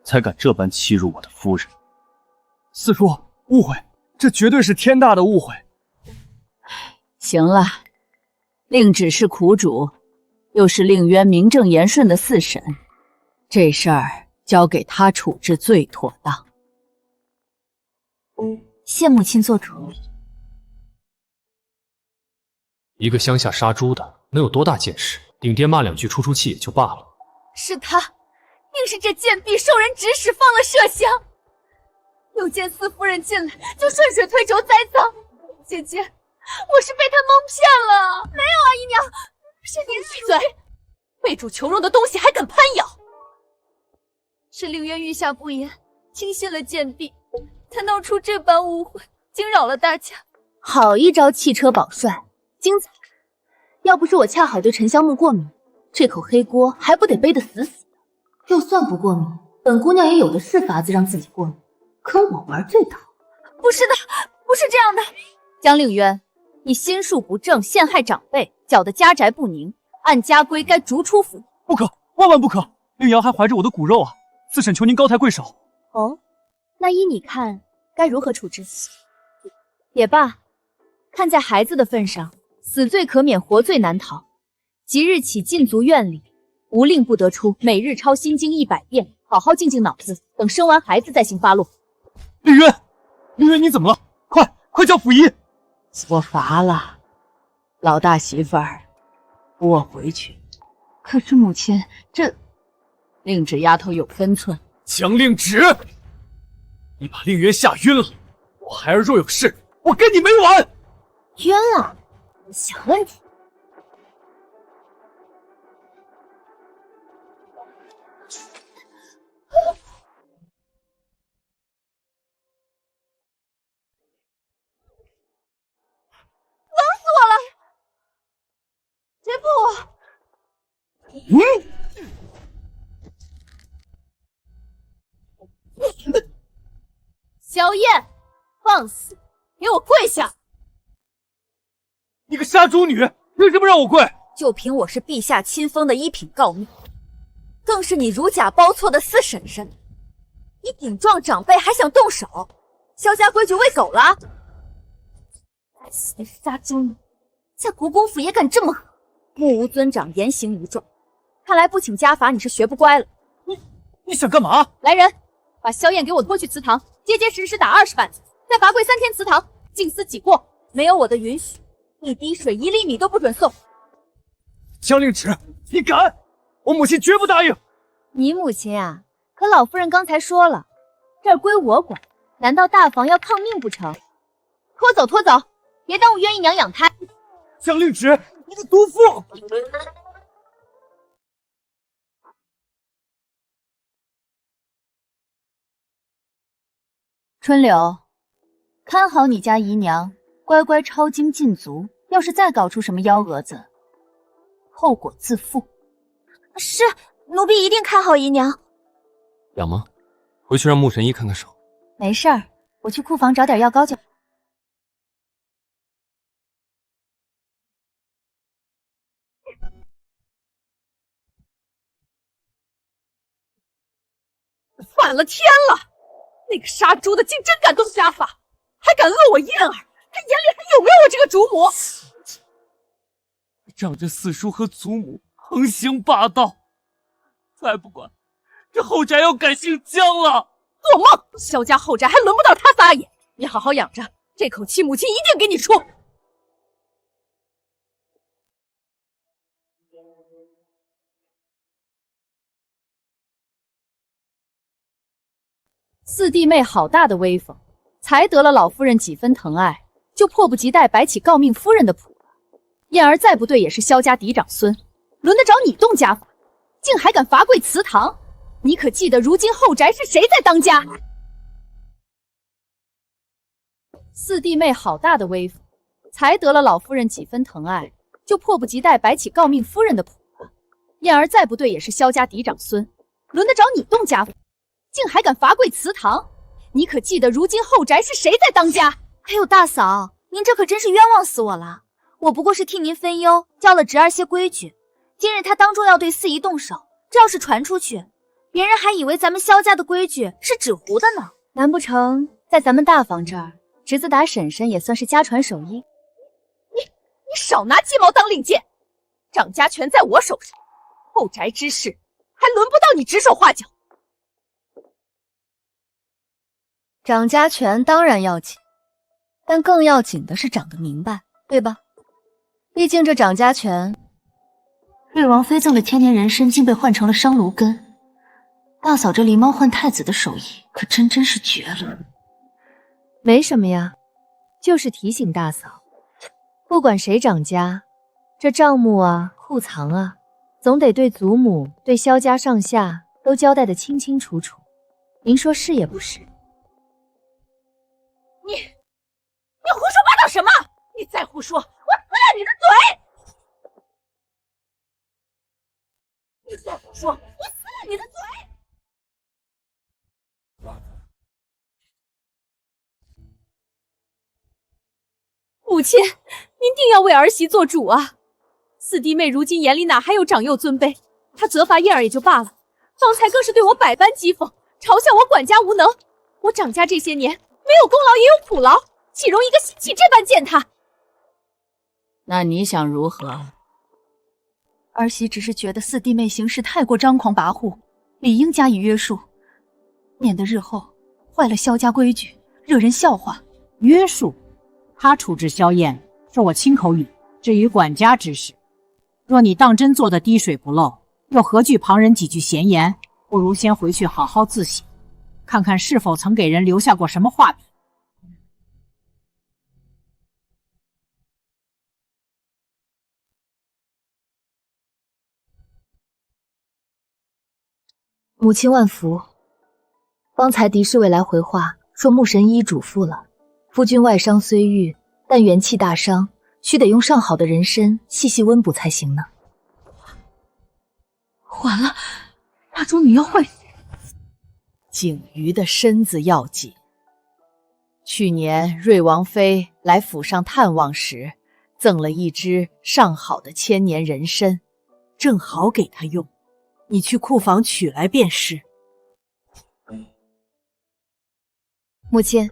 才敢这般欺辱我的夫人？四叔，误会，这绝对是天大的误会。行了，令芷是苦主，又是令渊名正言顺的四婶，这事儿交给他处置最妥当。谢母亲做主。一个乡下杀猪的，能有多大见识？顶爹骂两句出气也就罢了。是他，定是这贱婢受人指使放了麝香。又见四夫人进来，就顺水推舟栽赃。姐姐，我是被他蒙骗了。没有啊，姨娘，是您闭嘴！为主求荣的东西还敢攀咬！是令渊御下不严，轻信了贱婢，才闹出这般误会，惊扰了大家。好一招汽车保帅，精彩！要不是我恰好对沉香木过敏，这口黑锅还不得背得死死的。就算不过敏，本姑娘也有的是法子让自己过敏，跟我玩这套。不是的，不是这样的。江令渊，你心术不正，陷害长辈，搅得家宅不宁，按家规该逐出府。不可，万万不可！令瑶还怀着我的骨肉啊！四婶求您高抬贵手。哦，那依你看，该如何处置？也罢，看在孩子的份上，死罪可免，活罪难逃。即日起禁足院里，无令不得出，每日抄心经100遍，好好静静脑子，等生完孩子再行发落。令渊，令渊你怎么了？快叫府医！我乏了，老大媳妇儿，扶我回去。可是母亲，这令芷丫头有分寸。江令芷，你把令渊吓晕了，我孩儿若有事，我跟你没完！晕了，小问题。别碰我！萧燕，放肆！给我跪下！你个杀猪女，凭什么让我跪？就凭我是陛下亲封的一品诰命，更是你如假包错的四婶婶，你顶撞长辈还想动手，萧家规矩喂狗了？该死的杀猪女，在国公府也敢这么狠！目无尊长，言行无状，看来不请家法你是学不乖了。你想干嘛？来人，把萧燕给我拖去祠堂，结结实实打20板子，再罚跪3天祠堂，静思己过。没有我的允许，一滴水1粒米都不准送。江令芷，你敢！我母亲绝不答应。你母亲啊？可老夫人刚才说了，这儿归我管，难道大房要抗命不成？拖走，拖走，别耽误冤姨娘养胎。江令芷，你个毒妇！春柳，看好你家姨娘，乖乖抄经禁足。要是再搞出什么幺蛾子，后果自负。是，奴婢一定看好姨娘。痒吗？回去让穆神医看看手。没事儿，我去库房找点药膏就。反了天了！那个杀猪的竟真敢动家法，还敢恶我燕儿，他眼里还有没有我这个主母？仗着四叔和祖母横行霸道，再不管，这后宅要改姓江了！做梦！萧家后宅还轮不到他撒野，你好好养着，这口气母亲一定给你出。四弟妹好大的威风，才得了老夫人几分疼爱，就迫不及待摆起诰命夫人的谱了。燕儿再不对也是萧家嫡长孙，轮得着你动家法？竟还敢罚跪祠堂！你可记得如今后宅是谁在当家？四弟妹好大的威风，才得了老夫人几分疼爱，就迫不及待摆起诰命夫人的谱了。燕儿再不对也是萧家嫡长孙，轮得着你动家法？竟还敢罚跪祠堂！你可记得如今后宅是谁在当家？哎呦，大嫂，您这可真是冤枉死我了！我不过是替您分忧，教了侄儿些规矩。今日他当众要对四姨动手，这要是传出去，别人还以为咱们萧家的规矩是纸糊的呢。难不成在咱们大房这儿，侄子打婶婶也算是家传手艺？你少拿鸡毛当令箭！掌家权在我手上，后宅之事还轮不到你指手画脚。掌家权当然要紧，但更要紧的是长得明白，对吧？毕竟这掌家权，瑞王妃赠的千年人参竟被换成了商炉根，大嫂这狸猫换太子的手艺可真是绝了。没什么呀，就是提醒大嫂，不管谁掌家，这账目啊、库藏啊，总得对祖母、对萧家上下都交代得清清楚楚。您说是也不是？你胡说八道什么？你再胡说，我撕烂你的嘴！你再胡说，我撕烂你的嘴！母亲，您定要为儿媳做主啊！四弟妹如今眼里哪还有长幼尊卑？她责罚燕儿也就罢了，方才更是对我百般讥讽，嘲笑我管家无能。我掌家这些年没有功劳也有苦劳，岂容一个心气这般践踏？那你想如何？儿媳只是觉得四弟妹行事太过张狂跋扈，理应加以约束，免得日后坏了萧家规矩，惹人笑话。约束？他处置萧燕是我亲口允。至于管家之事，若你当真做得滴水不漏，又何惧旁人几句闲言？不如先回去好好自省，看看是否曾给人留下过什么画笔。母亲万福。方才狄侍卫来回话，说穆神医嘱咐了，夫君外伤虽愈，但元气大伤，须得用上好的人参细细温补才行呢。完了，大主你要坏事！景瑜的身子要紧。去年瑞王妃来府上探望时，赠了一支上好的千年人参，正好给他用。你去库房取来便是。母亲，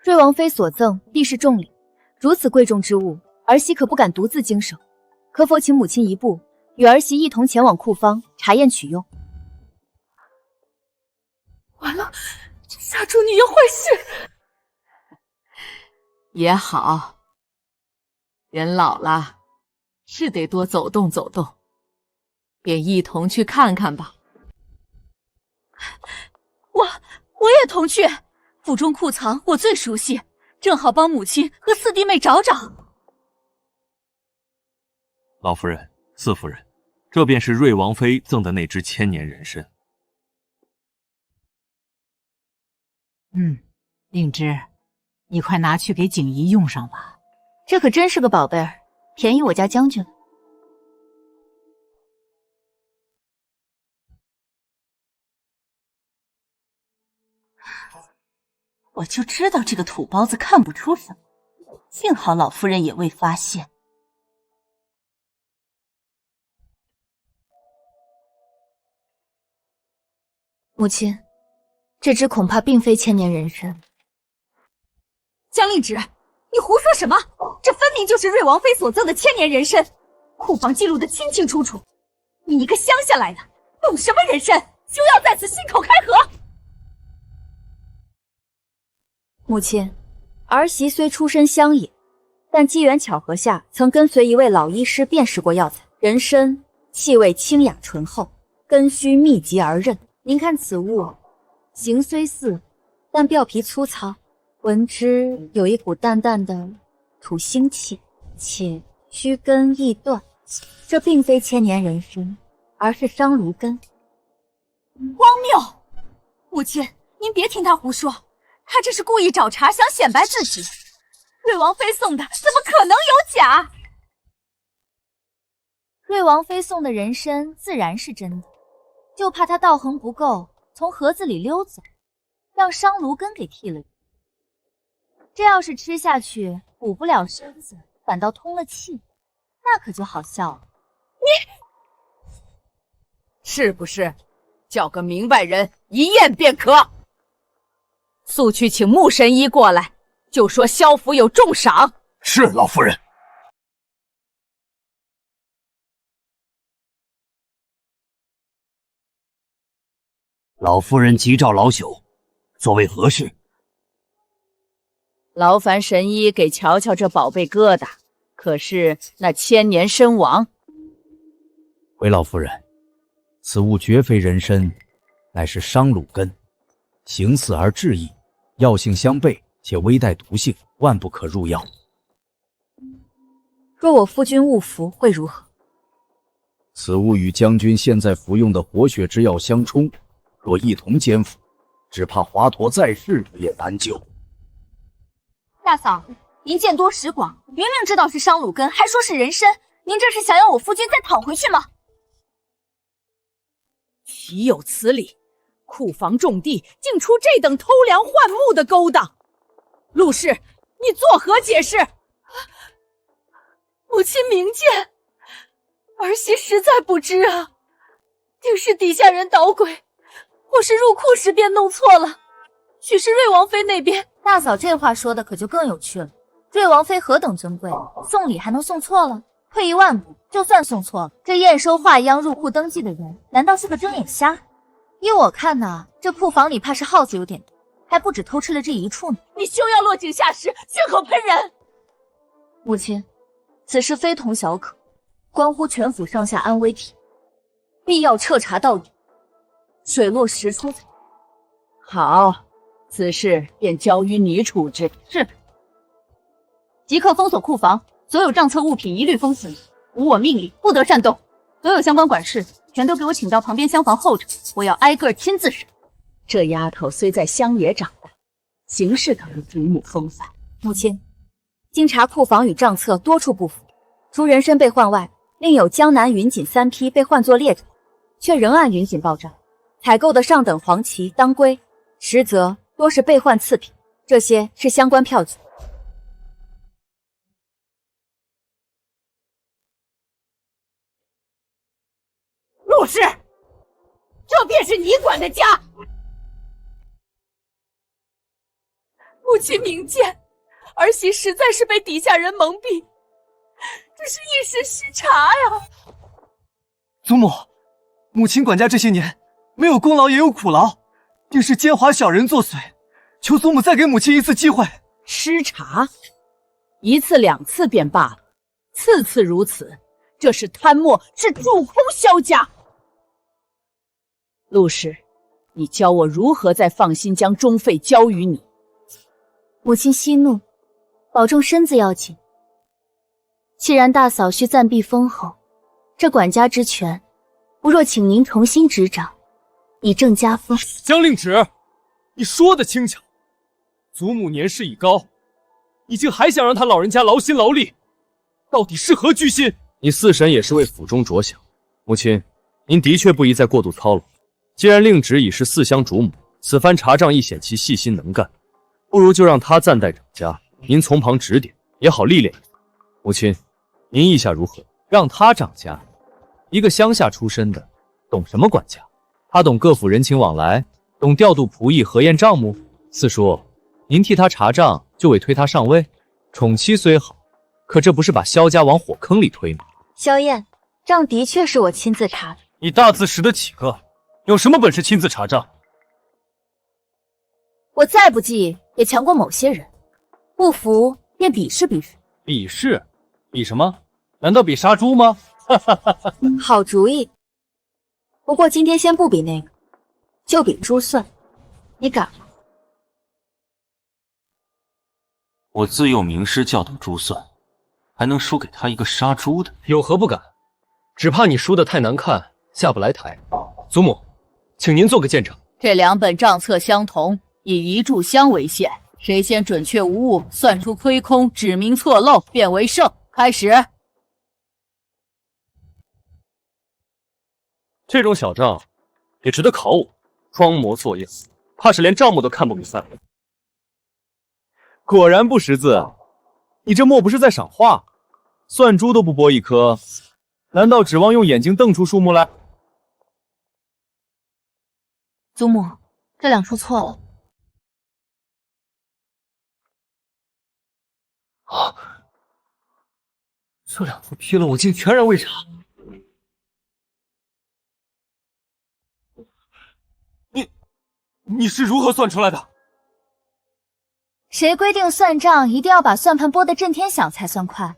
瑞王妃所赠必是重礼，如此贵重之物，儿媳可不敢独自经手，可否请母亲一步，与儿媳一同前往库方查验取用？完了，这杀猪女要坏事！也好，人老了，是得多走动走动，便一同去看看吧。我也同去，府中库藏我最熟悉，正好帮母亲和四弟妹找找。老夫人、四夫人，这便是瑞王妃赠的那支千年人参。令芝，你快拿去给景怡用上吧。这可真是个宝贝儿，便宜我家将军了。我就知道这个土包子看不出什么，幸好老夫人也未发现。母亲，这只恐怕并非千年人参。江令旨，你胡说什么？这分明就是瑞王妃所赠的千年人参，库房记录的清清楚楚。你一个乡下来的，懂什么人参？休要在此信口开河！母亲，儿媳虽出身乡野，但机缘巧合下曾跟随一位老医师辨识过药材。人参气味清雅醇厚，根须密集而韧。您看此物，形虽似，但表皮粗糙，闻之有一股淡淡的土腥气，且须根易断。这并非千年人参，而是商炉根。荒谬！母亲，您别听他胡说，他这是故意找茬，想显摆自己。瑞王妃送的，怎么可能有假？瑞王妃送的人参自然是真的，就怕他道行不够，从盒子里溜走，让商炉根给替了。这要是吃下去补不了身子，反倒通了气，那可就好笑了。你是不是叫个明白人一验便可？速去请穆神医过来，就说萧府有重赏。是老夫人。老夫人急召老朽，所谓何事？劳烦神医给瞧瞧这宝贝疙瘩，可是那千年参王。回老夫人，此物绝非人参，乃是商鲁根，形似而质异，药性相悖，且微带毒性，万不可入药。若我夫君误服，会如何？此物与将军现在服用的活血之药相冲，若一同煎服，只怕华佗在世也难救。大嫂，您见多识广，明明知道是商鲁根，还说是人参，您这是想要我夫君再讨回去吗？岂有此理！库房种地，竟出这等偷梁换木的勾当！陆氏，你作何解释？母亲明鉴，儿媳实在不知啊，定是底下人捣鬼，或是入库时便弄错了。许是瑞王妃那边。大嫂这话说的可就更有趣了。瑞王妃何等尊贵，送礼还能送错了？退一万步，就算送错了，这验收画押入库登记的人，难道是个睁眼瞎？依我看呐，这库房里怕是耗子有点多。还不止偷吃了这一处呢。你休要落井下石，血口喷人！母亲，此事非同小可，关乎全府上下安危体，必要彻查到底，水落石出才。好，此事便交于你处置。是。即刻封锁库房，所有账册物品一律封死，无我命令，不得擅动。所有相关管事全都给我请到旁边厢房候着，我要挨个亲自审。这丫头虽在乡野长大，行事可如祖母风范。母亲，经查库房与账册多处不符，除人参被换外，另有江南云锦3批被换作猎头，却仍按云锦报账。采购的上等黄芪、当归，实则多是被换次品，这些是相关票据。陆氏，这便是你管的家。母亲明鉴，儿媳实在是被底下人蒙蔽，只是一时失察呀。祖母，母亲管家这些年没有功劳也有苦劳，定是奸猾小人作祟，求祖母再给母亲一次机会。失察，一次两次便罢了，次次如此，这是贪墨，是蛀空萧家。陆氏，你教我如何再放心将钟废交于你？母亲息怒，保重身子要紧。既然大嫂需暂避封侯，这管家之权，不若请您重新执掌，以正家风。江令旨，你说的轻巧，祖母年事已高，你竟还想让他老人家劳心劳力，到底是何居心？你四婶也是为府中着想，母亲，您的确不宜再过度操劳。既然令旨已是四乡主母，此番查账亦显其细心能干，不如就让他暂代掌家，您从旁指点，也好历练一番。母亲，您意下如何？让他掌家？一个乡下出身的，懂什么管家？他懂各府人情往来，懂调度仆役、核验账目。四叔，您替他查账，就为推他上位？宠妻虽好，可这不是把萧家往火坑里推吗？萧燕，账的确是我亲自查的。你大字识得几个？有什么本事亲自查账？我再不济也强过某些人，不服便比试比试。比试？比什么？难道比杀猪吗？好主意。不过今天先不比那个，就比珠算，你敢吗？我自幼名师教导珠算，还能输给他一个杀猪的？有何不敢？只怕你输得太难看，下不来台。祖母，请您做个见证。这两本账册相同，以一炷香为限，谁先准确无误，算出亏空，指明错漏，便为胜。开始。这种小账也值得考我？装模作样，怕是连账目都看不明白。果然不识字，你这莫不是在赏画？算珠都不拨一颗，难道指望用眼睛瞪出数目来？祖母，这两处错了。啊！这两处批了，我竟全然未查。你是如何算出来的？谁规定算账一定要把算盘拨得震天响才算快？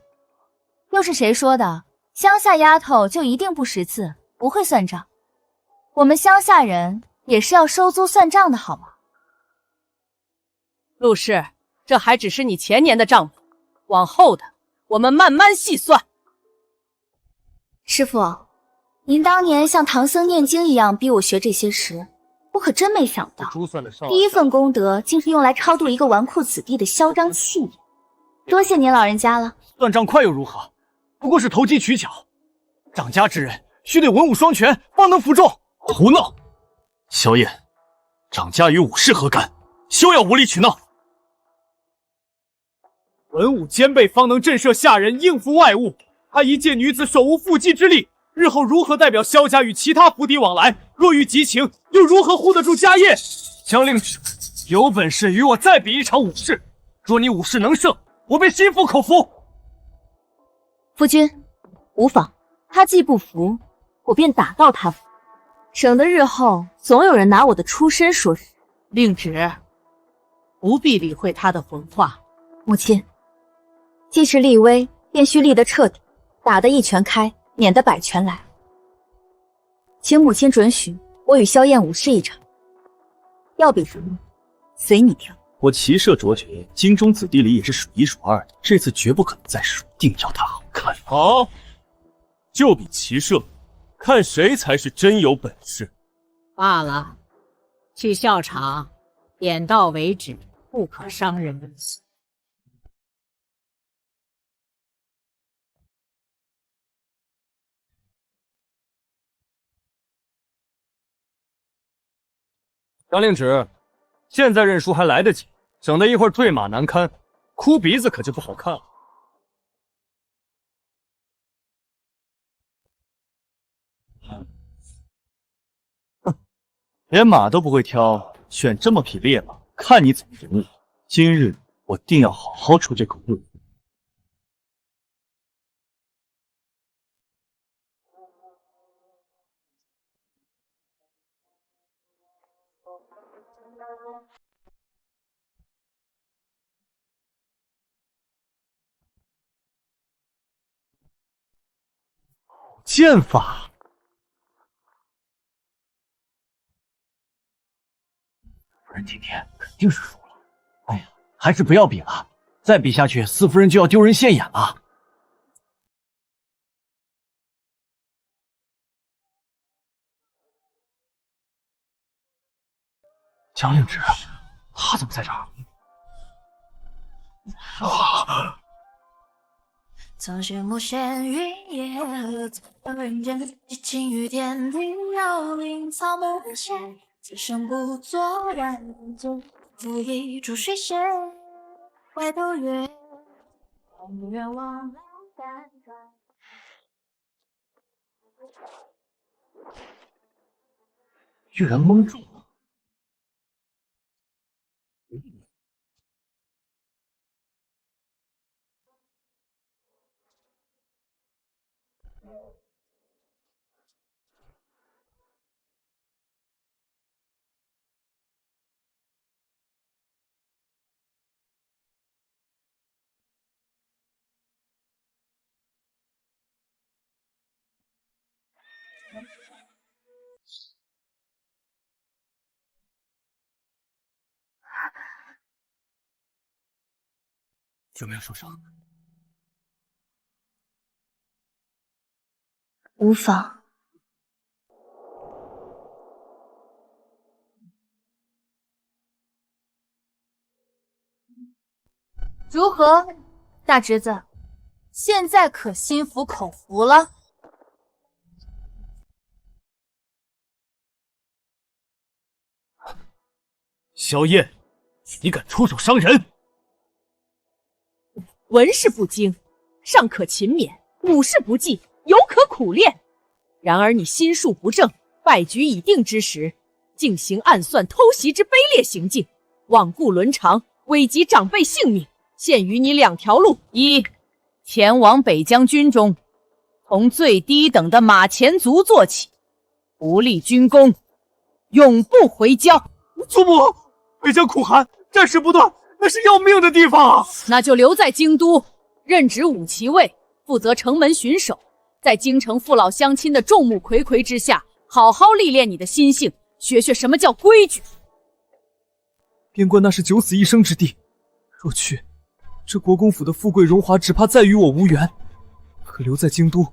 又是谁说的？乡下丫头就一定不识字，不会算账？我们乡下人也是要收租算账的好吗？陆氏，这还只是你前年的账目，往后的我们慢慢细算。师傅，您当年像唐僧念经一样逼我学这些时，我可真没想到，第一份功德竟是用来超度一个纨绔子弟的嚣张气焰。多谢您老人家了。算账快又如何？不过是投机取巧。掌家之人须得文武双全，方能服众。胡闹！萧燕，掌家与武士何干？休要无理取闹！文武兼备，方能震慑下人，应付外物。她一介女子，手无缚鸡之力，日后如何代表萧家与其他府邸往来？若遇急情，又如何护得住家业？江令旨，有本事与我再比一场武士。若你武士能胜，我便心服口服。夫君，无妨。他既不服，我便打到他服，省得日后总有人拿我的出身说事。令旨，不必理会他的混话。母亲，既是立威，便须立得彻底，打得一拳开，免得百拳来。请母亲准许我与萧燕武试一场，要比什么，随你挑。我骑射卓绝，京中子弟里也是数一数二的，这次绝不可能再输，定要他好看。好，就比骑射，看谁才是真有本事。罢了，去校场，点到为止，不可伤人。张令旨，现在认输还来得及，省得一会儿坠马难堪，哭鼻子可就不好看了。连马都不会挑，选这么匹烈马，看你怎么赢我！今日我定要好好出这口恶。剑法，夫人今天肯定是输了。哎呀，还是不要比了，再比下去，四夫人就要丢人现眼了。江令旨，他怎么在这儿？啊！曾羡慕闲云野鹤，在人间激情与天地摇零，草木不闲，此生不作万劫，负一株水仙，怀头月，愿望来单转。居然蒙住了。有没有受伤？无妨。如何，大侄子？现在可心服口服了？萧燕，你敢出手伤人？文事不精，尚可勤勉；武事不济，犹可苦练。然而你心术不正，败局已定之时，竟行暗算偷袭之卑劣行径，罔顾伦常，危及长辈性命。现于你两条路：一，前往北疆军中，从最低等的马前卒做起，不立军功，永不回疆。祖母，北疆苦寒，战事不断，那是要命的地方啊！那就留在京都，任职武骑尉，负责城门巡守，在京城父老乡亲的众目睽睽之下，好好历练你的心性，学学什么叫规矩。边关那是九死一生之地，若去，这国公府的富贵荣华只怕再与我无缘。可留在京都，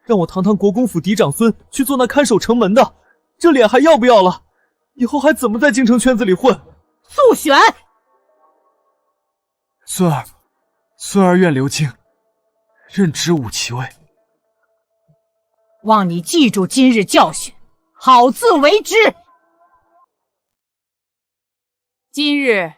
让我堂堂国公府嫡长孙去做那看守城门的，这脸还要不要了？以后还怎么在京城圈子里混？速选！孙儿愿留京，任职武骑尉。望你记住今日教训，好自为之。今日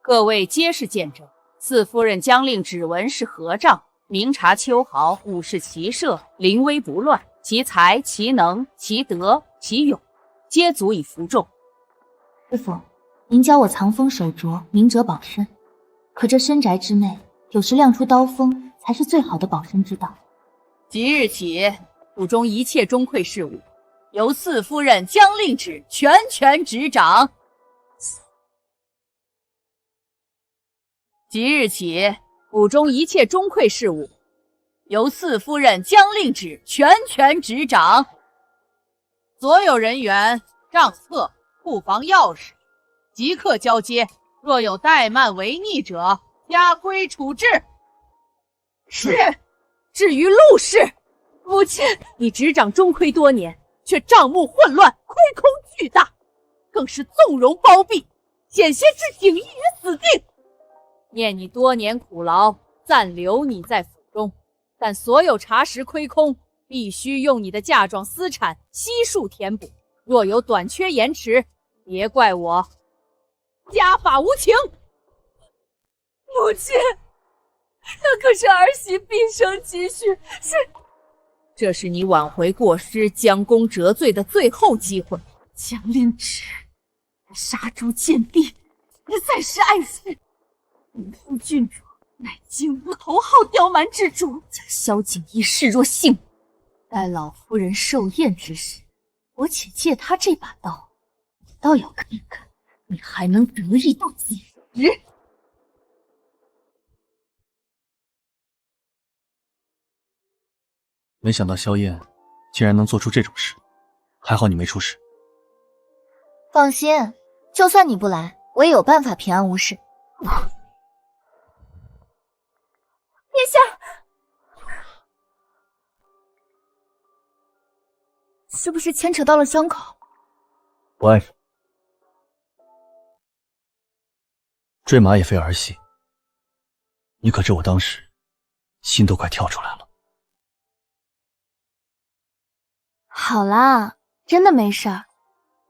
各位皆是见证，四夫人将令指纹是合帐，明察秋毫，武士骑射，临危不乱，其才其能其德其勇，皆足以服众。师父，您教我藏锋守拙，明哲保身。可这深宅之内，有时亮出刀锋才是最好的保身之道。即日起，府中一切中馈事务，由四夫人将令旨全权执掌。即日起，府中一切钟馗事务由四夫人将令旨全权执掌。所有人员、账册、库房钥匙即刻交接，若有怠慢违逆者，加规处置。是。至于陆氏，母亲，你执掌钟馗多年，却账目混乱，亏空巨大，更是纵容包庇，险些置景逸于死地。念你多年苦劳，暂留你在府中，但所有查实亏空，必须用你的嫁妆私产悉数填补。若有短缺延迟，别怪我家法无情。母亲，那可是儿媳毕生积蓄，这是你挽回过失、将功折罪的最后机会。将令旨，杀猪见地，实在是碍事。你父郡主乃金乌头号刁蛮之主，将萧景逸视若性命。待老夫人寿宴之时，我且借他这把刀，倒要看看你还能得意到几时。没想到萧燕竟然能做出这种事，还好你没出事。放心，就算你不来，我也有办法平安无事。殿下，是不是牵扯到了伤口？不碍事。坠马也非儿戏，你可知我当时心都快跳出来了。好啦，真的没事儿。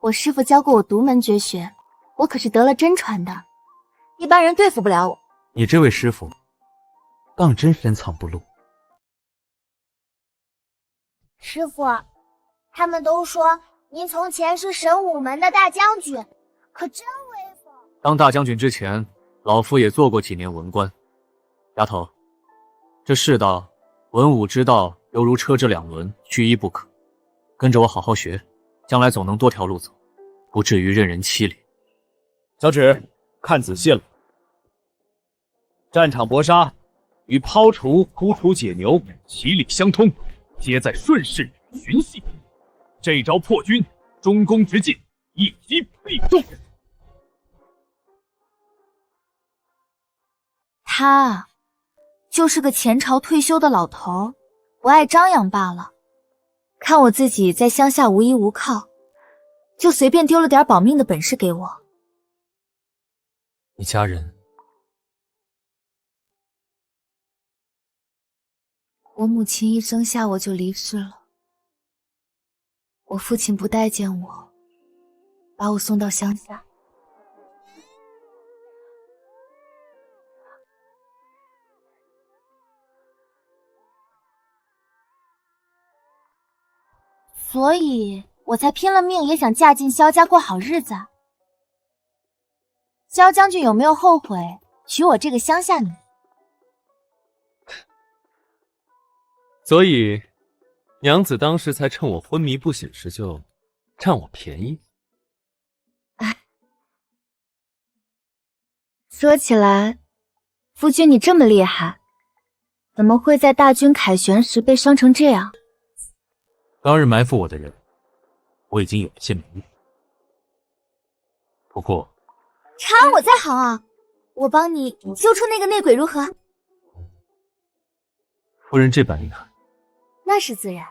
我师父教过我独门绝学，我可是得了真传的，一般人对付不了我。你这位师傅当真深藏不露。师父，他们都说您从前是神武门的大将军，可真威风。当大将军之前，老夫也做过几年文官。丫头，这世道文武之道犹如车之两轮，缺一不可。跟着我好好学，将来总能多条路走，不至于任人欺凌。小芷，看仔细了，战场搏杀与抛除、突出解牛其理相通，皆在顺势循系。这招破军，中宫直进，一击必中。他就是个前朝退休的老头，不爱张扬罢了。看我自己在乡下无依无靠，就随便丢了点保命的本事给我。你家人？我母亲一生下我就离世了，我父亲不待见我，把我送到乡下。所以我才拼了命也想嫁进萧家过好日子。萧将军有没有后悔娶我这个乡下女？所以，娘子当时才趁我昏迷不醒时就占我便宜。说起来，夫君你这么厉害，怎么会在大军凯旋时被伤成这样？当日埋伏我的人，我已经有些名誉。不过，查我在行啊，我帮你揪出那个内鬼如何？夫人这般厉害，那是自然。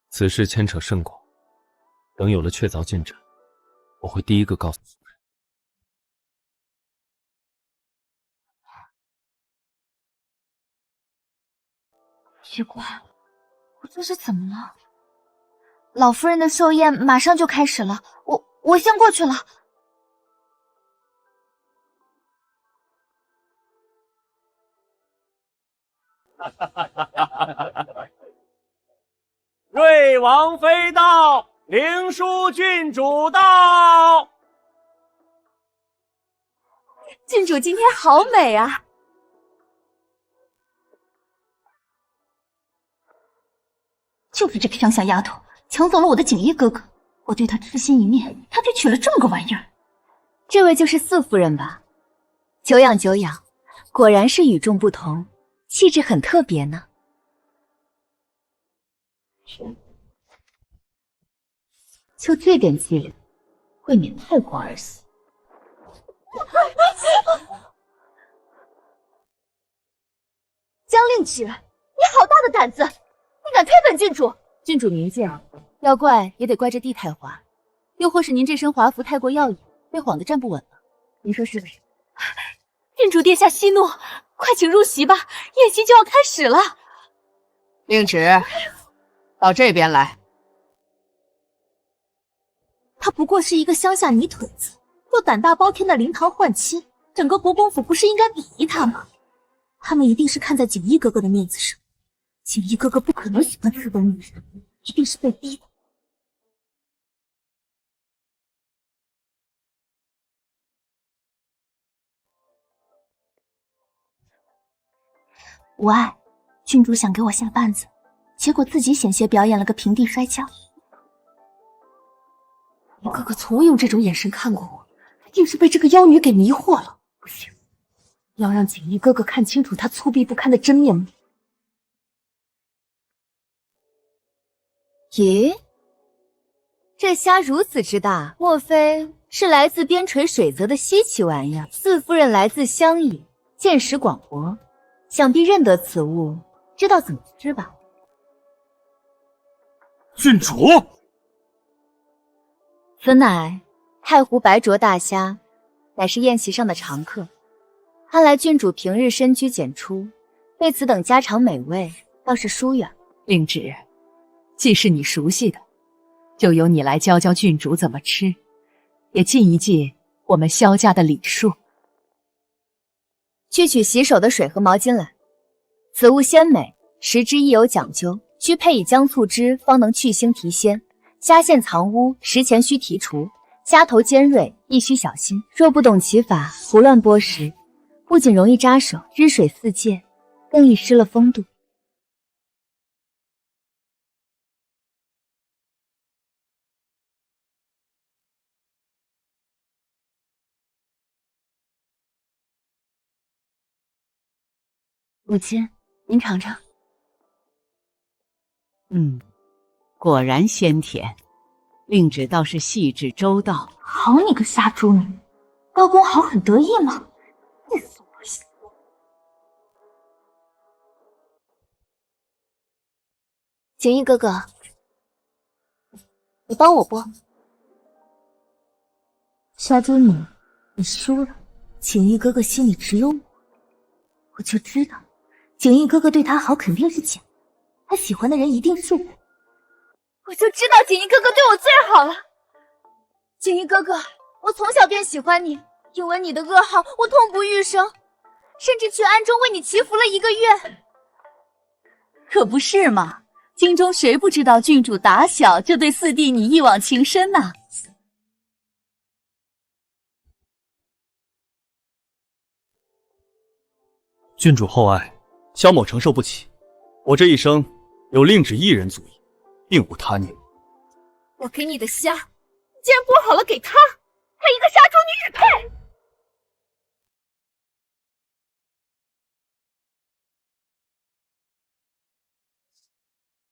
此事牵扯甚广，等有了确凿进展，我会第一个告诉夫人。奇怪，我这是怎么了？老夫人的寿宴马上就开始了，我先过去了。瑞王妃到，灵枢郡主到。郡主今天好美啊！就是这个乡下丫头抢走了我的景逸哥哥，我对她痴心一念，她却娶了这么个玩意儿。这位就是四夫人吧？久仰久仰，果然是与众不同，气质很特别呢。就这点伎俩，未免太过儿戏。江令芷，你好大的胆子，你敢推本郡主！郡主明鉴，要怪也得怪这地太滑，又或是您这身华服太过耀眼，被晃得站不稳了。您说是不是？郡主殿下息怒，快请入席吧，宴席就要开始了。令芷，到这边来。他不过是一个乡下泥腿子，又胆大包天的灵堂换妻，整个国公府不是应该鄙夷他吗？他们一定是看在景逸哥哥的面子上，景逸哥哥不可能喜欢此等女人，一定是被逼的。无碍，郡主想给我下绊子，结果自己险些表演了个平地摔跤。你哥哥从未用这种眼神看过我，一定是被这个妖女给迷惑了。不行，要让景逸哥哥看清楚他粗鄙不堪的真面目。咦，这虾如此之大，莫非是来自边陲水泽的稀奇玩意儿？四夫人来自乡野，见识广博，想必认得此物，知道怎么吃吧？郡主，此乃太湖白灼大虾，乃是宴席上的常客。看来郡主平日深居简出，对此等家常美味倒是疏远。令芷，既是你熟悉的，就由你来教教郡主怎么吃，也尽一尽我们萧家的礼数。去取洗手的水和毛巾来。此物鲜美，食之亦有讲究，需配以姜醋汁，方能去腥提鲜。虾线藏污，食前需提除；虾头尖锐，亦需小心。若不懂其法，胡乱剥食，不仅容易扎手，汁水四溅，更易失了风度。母亲，您尝尝。果然鲜甜，令芷倒是细致周到。好你个杀猪女，刀工好很得意吗？气死我了！景逸哥哥，你帮我剥。杀猪女，你输了。景逸哥哥心里只有我，我就知道，景逸哥哥对他好肯定是假的，他喜欢的人一定是我。我就知道景逸哥哥对我最好了。景逸哥哥，我从小便喜欢你，因为你的噩耗，我痛不欲生，甚至去暗中为你祈福了1个月。可不是嘛，京中谁不知道郡主打小就对四弟你一往情深呐？郡主厚爱，萧某承受不起。我这一生有令芷一人足矣，并无他念。我给你的虾，竟然剥好了给他，他一个杀猪女只配！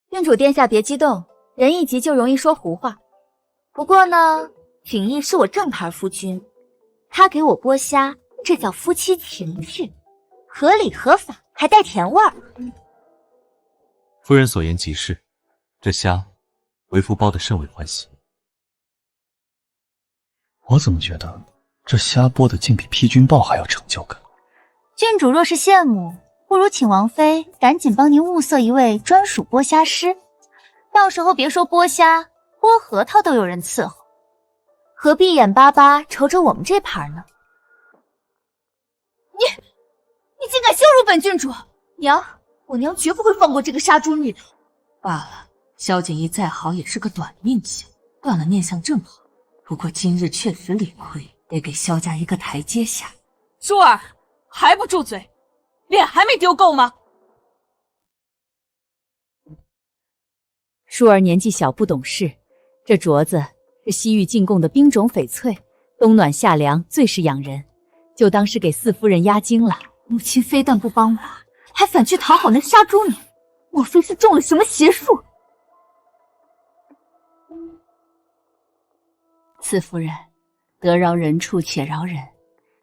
郡主殿下别激动，人一急就容易说胡话。不过呢，景逸是我正牌夫君，他给我剥虾，这叫夫妻情趣，合理合法，还带甜味儿。夫人所言极是，这虾为夫剥得甚为欢喜。我怎么觉得这虾剥的竟比批君报还要成就感？郡主若是羡慕，不如请王妃赶紧帮您物色一位专属剥虾师，到时候别说剥虾，剥核桃都有人伺候，何必眼巴巴瞅着我们这盘呢？你竟敢羞辱本郡主！娘，我娘绝不会放过这个杀猪女的。罢了，萧景逸再好也是个短命相，断了念想正好。不过今日确实理亏，得给萧家一个台阶下。舒儿，还不住嘴，脸还没丢够吗？舒儿年纪小不懂事，这镯子是西域进贡的冰种翡翠，冬暖夏凉，最是养人。就当是给四夫人压惊了。母亲非但不帮我，还反去讨好那杀猪女，莫非是中了什么邪术？四夫人，得饶人处且饶人，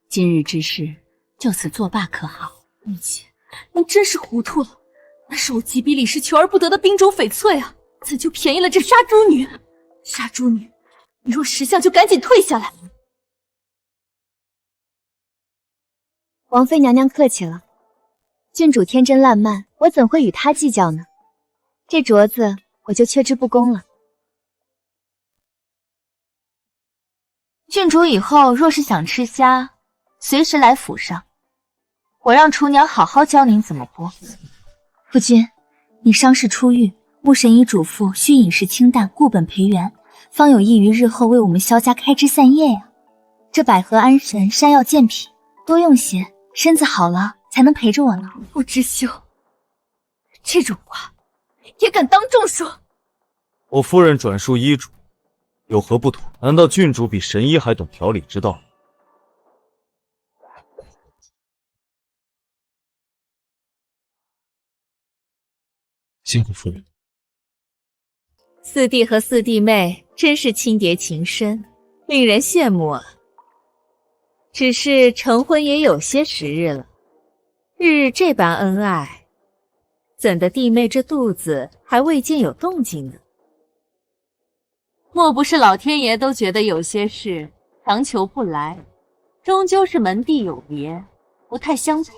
今日之事就此作罢，可好？母亲，您真是糊涂了。那是我击毙李氏求而不得的冰种翡翠啊，怎就便宜了这杀猪女？杀猪女，你若识相就赶紧退下来。王妃娘娘客气了，郡主天真烂漫，我怎会与她计较呢？这镯子我就却之不恭了。郡主以后若是想吃虾，随时来府上，我让厨娘好好教您怎么剥。夫君，你伤势初愈，穆神医嘱咐需饮食清淡，固本培元，方有益于日后为我们萧家开枝散叶呀。这百合安神、山药健脾，多用些，身子好了才能陪着我呢。不知羞，这种话也敢当众说？我夫人转述医嘱，有何不妥？难道郡主比神医还懂调理之道？辛苦夫人。四弟和四弟妹真是亲叠情深，令人羡慕啊。只是成婚也有些时日了，日日这般恩爱，怎的弟妹这肚子还未见有动静呢？莫不是老天爷都觉得有些事强求不来，终究是门第有别，不太相配。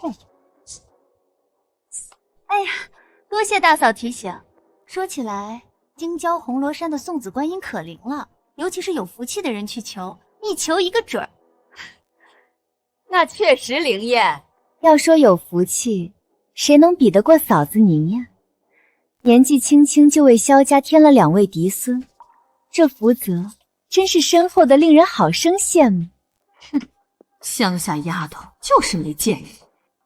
哎呀，多谢大嫂提醒。说起来，京郊红罗山的送子观音可灵了，尤其是有福气的人去求，一求一个准儿。那确实灵验。要说有福气，谁能比得过嫂子您呀？年纪轻轻就为萧家添了2位嫡孙，这福泽真是深厚的，令人好生羡慕。哼，乡下丫头就是没见识。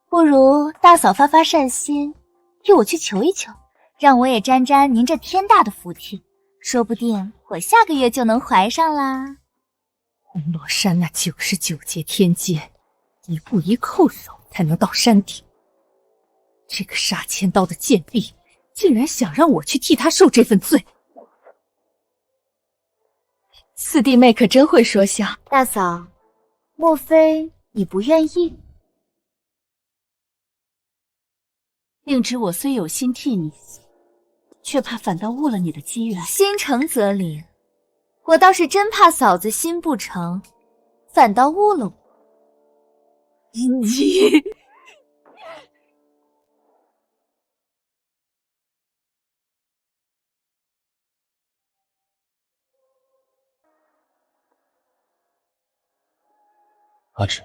不如大嫂发发善心，替我去求一求，让我也沾沾您这天大的福气，说不定我下个月就能怀上啦。红罗山那99节天阶，一步一叩首才能到山顶。这个杀千刀的贱婢，竟然想让我去替他受这份罪。四弟妹可真会说笑。大嫂，莫非你不愿意？令侄我虽有心替你，却怕反倒误了你的机缘。心诚则灵，我倒是真怕嫂子心不诚，反倒误了我。阿芷，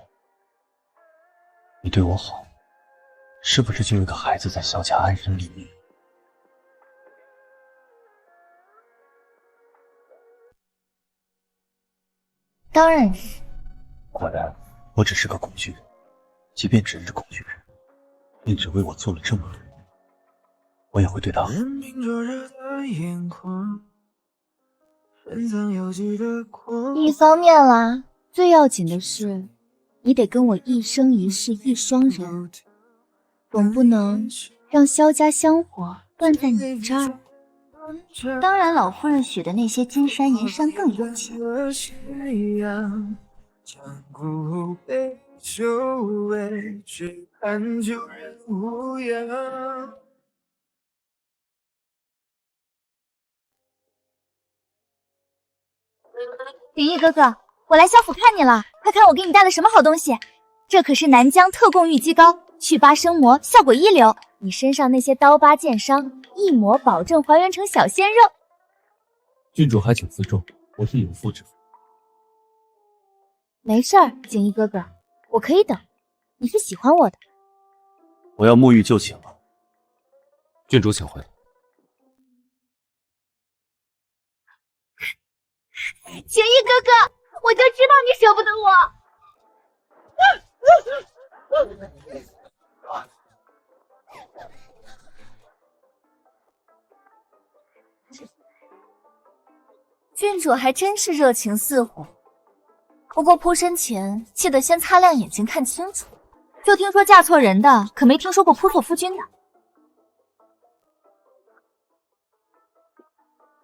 你对我好，是不是就有个孩子在萧家安身立命？当然是。果然，我只是个工具人，即便只是工具人，令只为我做了这么多，我也会对他好。一方面啦，最要紧的是，你得跟我一生一世一双人，总不能让萧家香火断在你这儿。当然，老夫人许的那些金山银山更有钱。锦衣哥哥，我来萧府看你了，快看我给你带了什么好东西！这可是南疆特供玉肌膏，去疤生磨，效果一流。你身上那些刀疤剑伤，一抹保证还原成小鲜肉。郡主还请自重，我是有妇之夫。没事儿，锦衣哥哥，我可以等。你是喜欢我的。我要沐浴就寝了。郡主请回。锦衣哥哥，我就知道你舍不得我。郡主还真是热情似火，不过扑身前记得先擦亮眼睛看清楚。就听说嫁错人的，可没听说过扑错夫君的。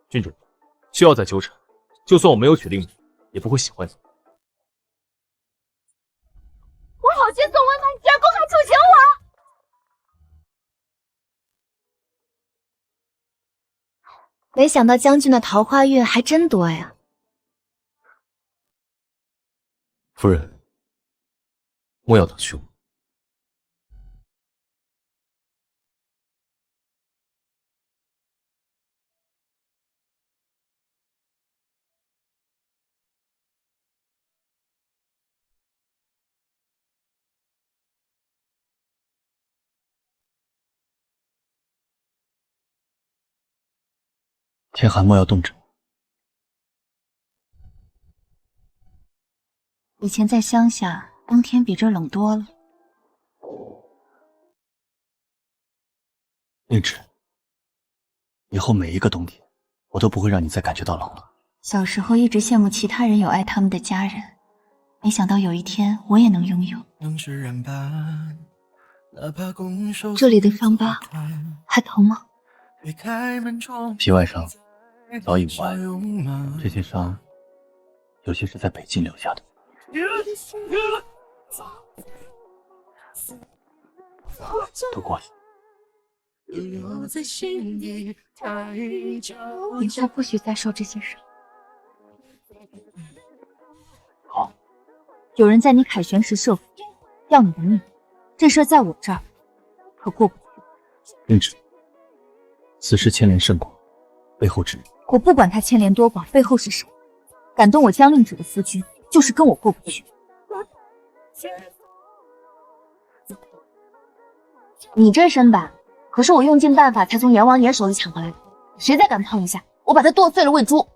郡主，需要再纠缠，就算我没有娶令女，也不会喜欢你。我好心送温暖，你居然公开处刑我！没想到将军的桃花运还真多呀。夫人，莫要当凶。天寒莫要冻着。以前在乡下，冬天比这冷多了。令旨，以后每一个冬天，我都不会让你再感觉到冷了。小时候一直羡慕其他人有爱他们的家人，没想到有一天我也能拥有。这里的伤疤还疼吗？皮外伤早已无碍，这些伤有些是在北境留下的。都过去。以后不许再受这些伤。好。有人在你凯旋时设伏，要你的命，这事在我这儿可过不去。令旨，此事牵连甚广，背后之人。我不管他牵连多广，背后是谁，敢动我将令旨的夫君，就是跟我过不去。你这身板，可是我用尽办法才从阎王爷手里抢回来的，谁再敢碰一下，我把他剁碎了喂猪。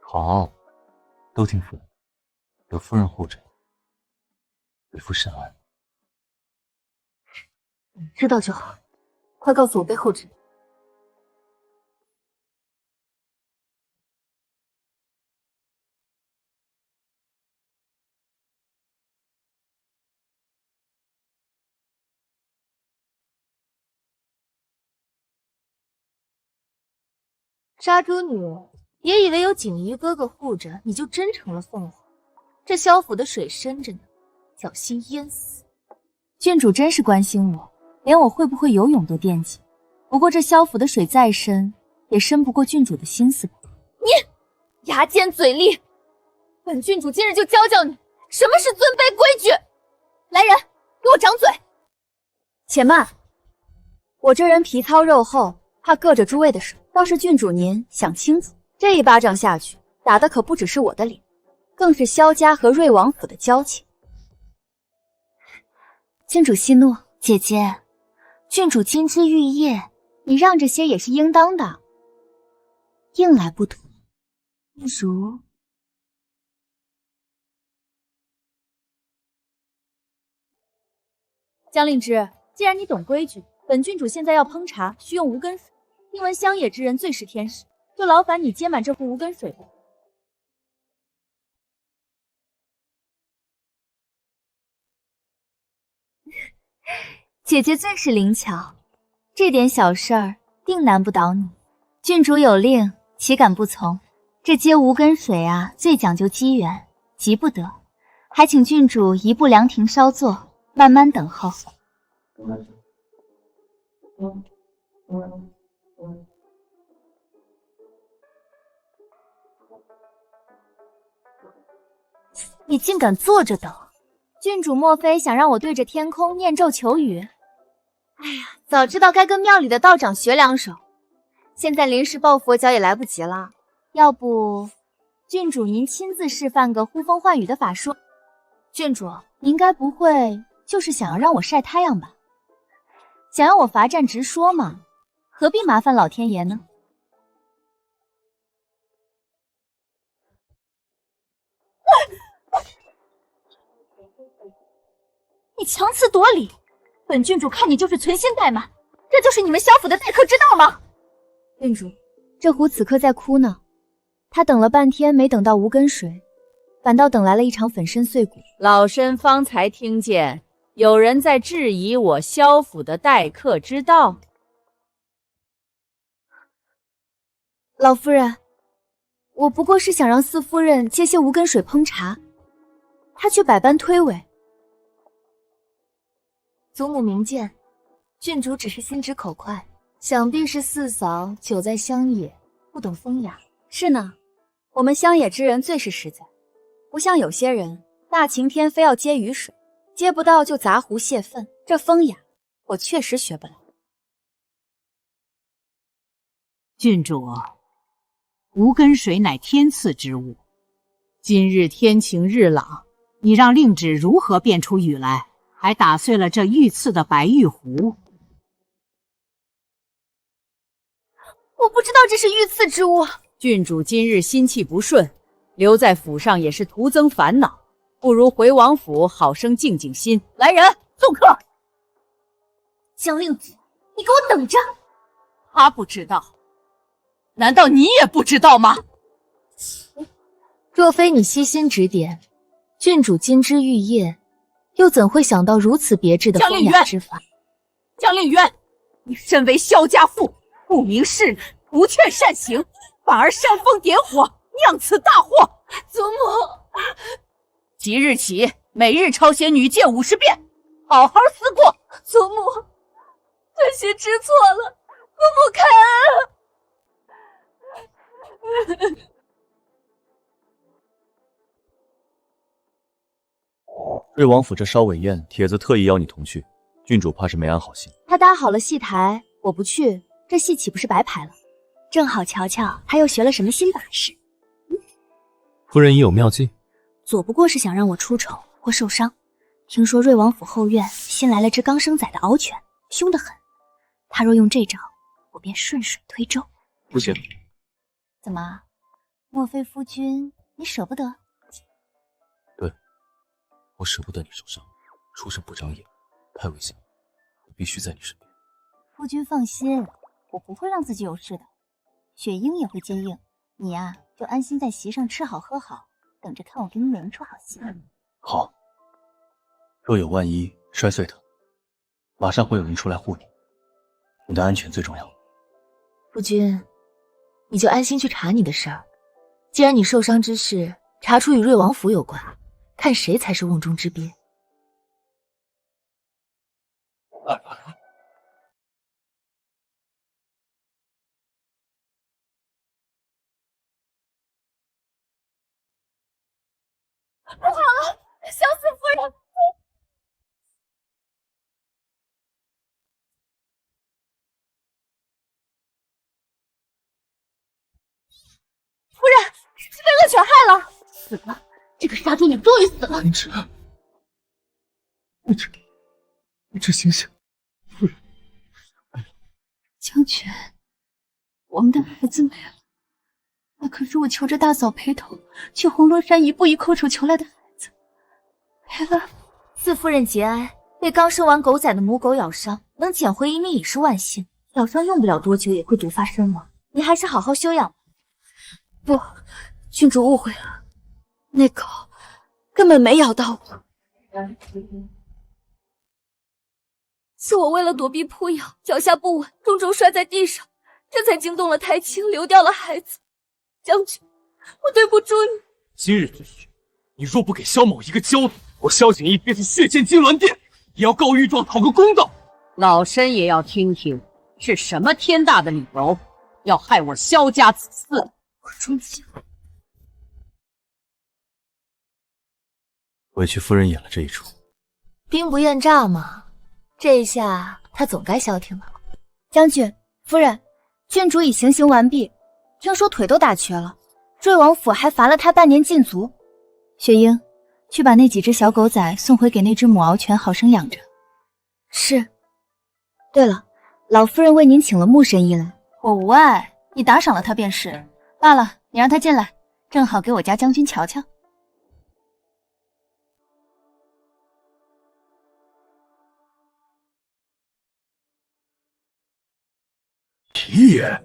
好，都听夫人，有夫人护着，为夫甚安。知道就好，快告诉我背后之人。杀猪女，别以为有锦衣哥哥护着，你就真成了凤凰。这萧府的水深着呢，小心淹死。郡主真是关心我，连我会不会游泳都惦记。不过这萧府的水再深，也深不过郡主的心思吧？你牙尖嘴利，本郡主今日就教教你什么是尊卑规矩。来人，给我掌嘴！且慢，我这人皮糙肉厚，怕硌着诸位的手。倒是郡主您想清楚，这一巴掌下去，打的可不只是我的脸，更是萧家和瑞王府的交情。郡主息怒，姐姐，郡主金枝玉叶，你让着些也是应当的。硬来不妥，不如……江令之，既然你懂规矩，本郡主现在要烹茶，需用无根水。听闻乡野之人最是天使，就劳烦你接满这壶无根水吧。姐姐最是灵巧，这点小事儿定难不倒你。郡主有令，岂敢不从？这接无根水啊，最讲究机缘，急不得。还请郡主移步凉亭稍坐，慢慢等候。你竟敢坐着等？郡主莫非想让我对着天空念咒求雨？哎呀，早知道该跟庙里的道长学两手，现在临时抱佛脚也来不及了。要不，郡主您亲自示范个呼风唤雨的法术？郡主，您该不会就是想要让我晒太阳吧？想要我罚站直说嘛，何必麻烦老天爷呢？你强词夺理，本郡主看你就是存心怠慢，这就是你们萧府的待客之道吗？郡主，这壶此刻在哭呢，他等了半天没等到无根水，反倒等来了一场粉身碎骨。老身方才听见有人在质疑我萧府的待客之道。老夫人，我不过是想让四夫人借些无根水烹茶，她却百般推诿。祖母明鉴，郡主只是心直口快，想必是四嫂久在乡野，不懂风雅。是呢，我们乡野之人最是实在，不像有些人大晴天非要接雨水，接不到就砸壶泄愤，这风雅我确实学不来。郡主，无根水乃天赐之物，今日天晴日朗，你让令旨如何变出雨来？还打碎了这御赐的白玉壶。我不知道这是御赐之物。郡主今日心气不顺，留在府上也是徒增烦恼，不如回王府好生静静心。来人，送客。江令子，你给我等着！他不知道，难道你也不知道吗？若非你悉心指点，郡主金枝玉叶，又怎会想到如此别致的风雅之法？江令渊，你身为萧家妇，不明事理，不劝善行，反而煽风点火，酿此大祸。祖母，即日起，每日抄写女诫50遍，好好思过。祖母，这些知错了，祖母开恩。瑞王府这烧尾宴，帖子特意邀你同去，郡主怕是没安好心。他搭好了戏台，我不去，这戏岂不是白排了？正好瞧瞧他又学了什么新把式。夫人已有妙计，左不过是想让我出丑或受伤。听说瑞王府后院新来了只刚生崽的獒犬，凶得很。他若用这招，我便顺水推舟。不行。怎么？莫非夫君你舍不得？对，我舍不得你受伤，出生不长眼，太危险了，我必须在你身边。夫君放心，我不会让自己有事的。雪鹰也会接应，你呀，就安心在席上吃好喝好，等着看我给你演一出好戏。好，若有万一摔碎它，马上会有人出来护你，你的安全最重要。夫君，你就安心去查你的事儿。既然你受伤之事查出与瑞王府有关，看谁才是瓮中之鳖。不好了，萧四夫人！夫人，是被恶犬害了，死了！这个杀猪女终于死了！你这醒醒，夫人！将军，我们的孩子没了。那可是我求着大嫂陪同去红罗山一步一叩首求来的孩子，没了。四夫人节哀，被刚生完狗崽的母狗咬伤，能捡回一命已是万幸。咬伤用不了多久也会毒发身亡，你还是好好休养吧。不，郡主误会了，那狗根本没咬到我，是我为了躲避扑咬，脚下不稳，重重摔在地上，这才惊动了台青，流掉了孩子。将军，我对不住你。今日之事，你若不给萧某一个交代，我萧景逸便是血溅金銮殿，也要告御状讨个公道。老身也要听听是什么天大的理由，要害我萧家子嗣。我中计了。委屈夫人演了这一出。兵不厌诈嘛，这一下他总该消停了。将军、夫人，郡主已行刑完毕，听说腿都打瘸了，瑞王府还罚了他半年禁足。雪鹰，去把那几只小狗仔送回给那只母獒犬好生养着。是。对了，老夫人为您请了穆神医来。我无碍，你打赏了他便是。罢了，你让他进来，正好给我家将军瞧瞧。皮爷，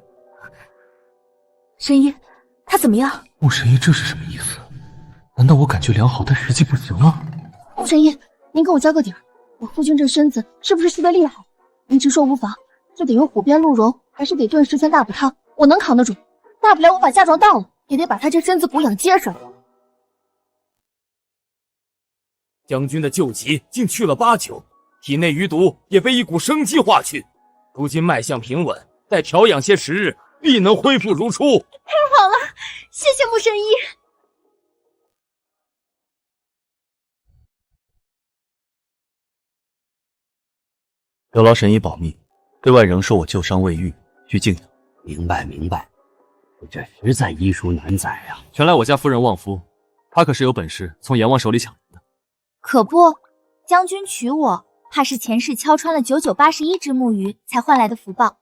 神医，他怎么样？穆神医这是什么意思？难道我感觉良好，但实际不行了？穆神医，您给我交个底儿，我夫君这身子是不是虚得厉害？您直说无妨，这得用虎鞭鹿茸，还是得炖10全大补汤？我能扛得住，大不了我把嫁妆倒了，也得把他这身子骨养结实。将军的旧疾竟去了8九，体内余毒也被一股生机化去，如今脉象平稳，待调养些时日，必能恢复如初。太好了，谢谢穆神医。有劳神医保密，对外仍说我旧伤未愈，需静养。明白明白，这实在医书难载啊！全赖我家夫人旺夫，她可是有本事从阎王手里抢人的。可不，将军娶我，怕是前世敲穿了9981只木鱼才换来的福报。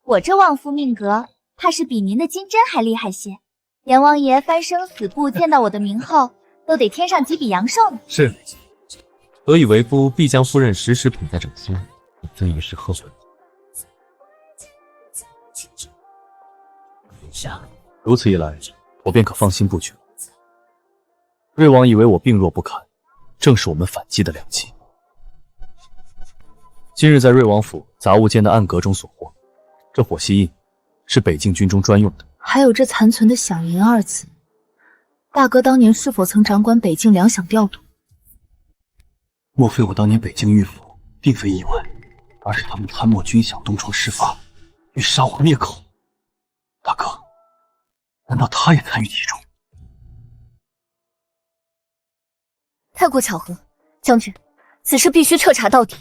我这旺夫命格，怕是比您的金针还厉害些。阎王爷翻生死簿见到我的名后，都得添上几笔阳寿呢。是，所以为夫必将夫人时时捧在掌心，以增一世呵护。如此一来，我便可放心不惧了。瑞王以为我病弱不堪，正是我们反击的良机。今日在瑞王府杂物间的暗格中所获，这火蜥印是北境军中专用的。还有这残存的饗银2字，大哥当年是否曾掌管北境粮饷调度？莫非我当年北境御府并非意外，而是他们贪墨军饷，东窗事发，欲杀我灭口？大哥，难道他也参与其中？太过巧合，将军，此事必须彻查到底。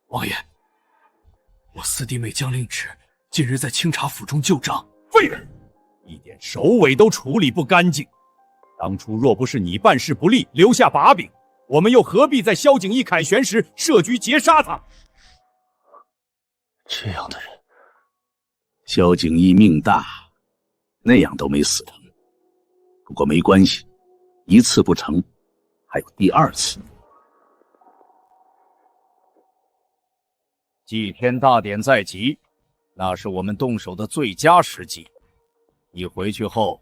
王爷，我四弟妹江令旨近日在清查府中旧账。废人，一点首尾都处理不干净。当初若不是你办事不力，留下把柄，我们又何必在萧景义凯旋时设局截杀他？这样的人，萧景义命大，那样都没死成。不过没关系，一次不成，还有第2次。祭天大典在即，那是我们动手的最佳时机。你回去后，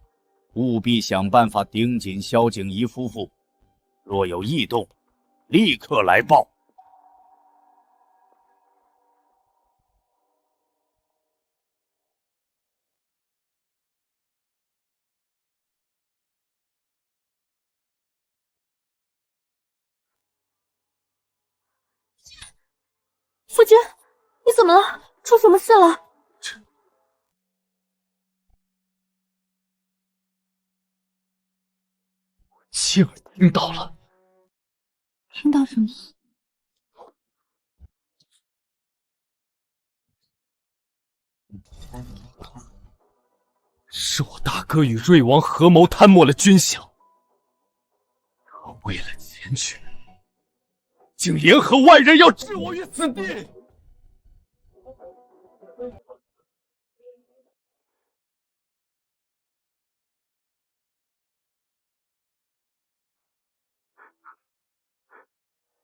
务必想办法盯紧萧景怡夫妇，若有异动，立刻来报。夫君，你怎么了？出什么事了？亲耳听到了。听到什么？是我大哥与瑞王合谋贪墨了军饷，他为了钱权，竟联合外人要置我于死地。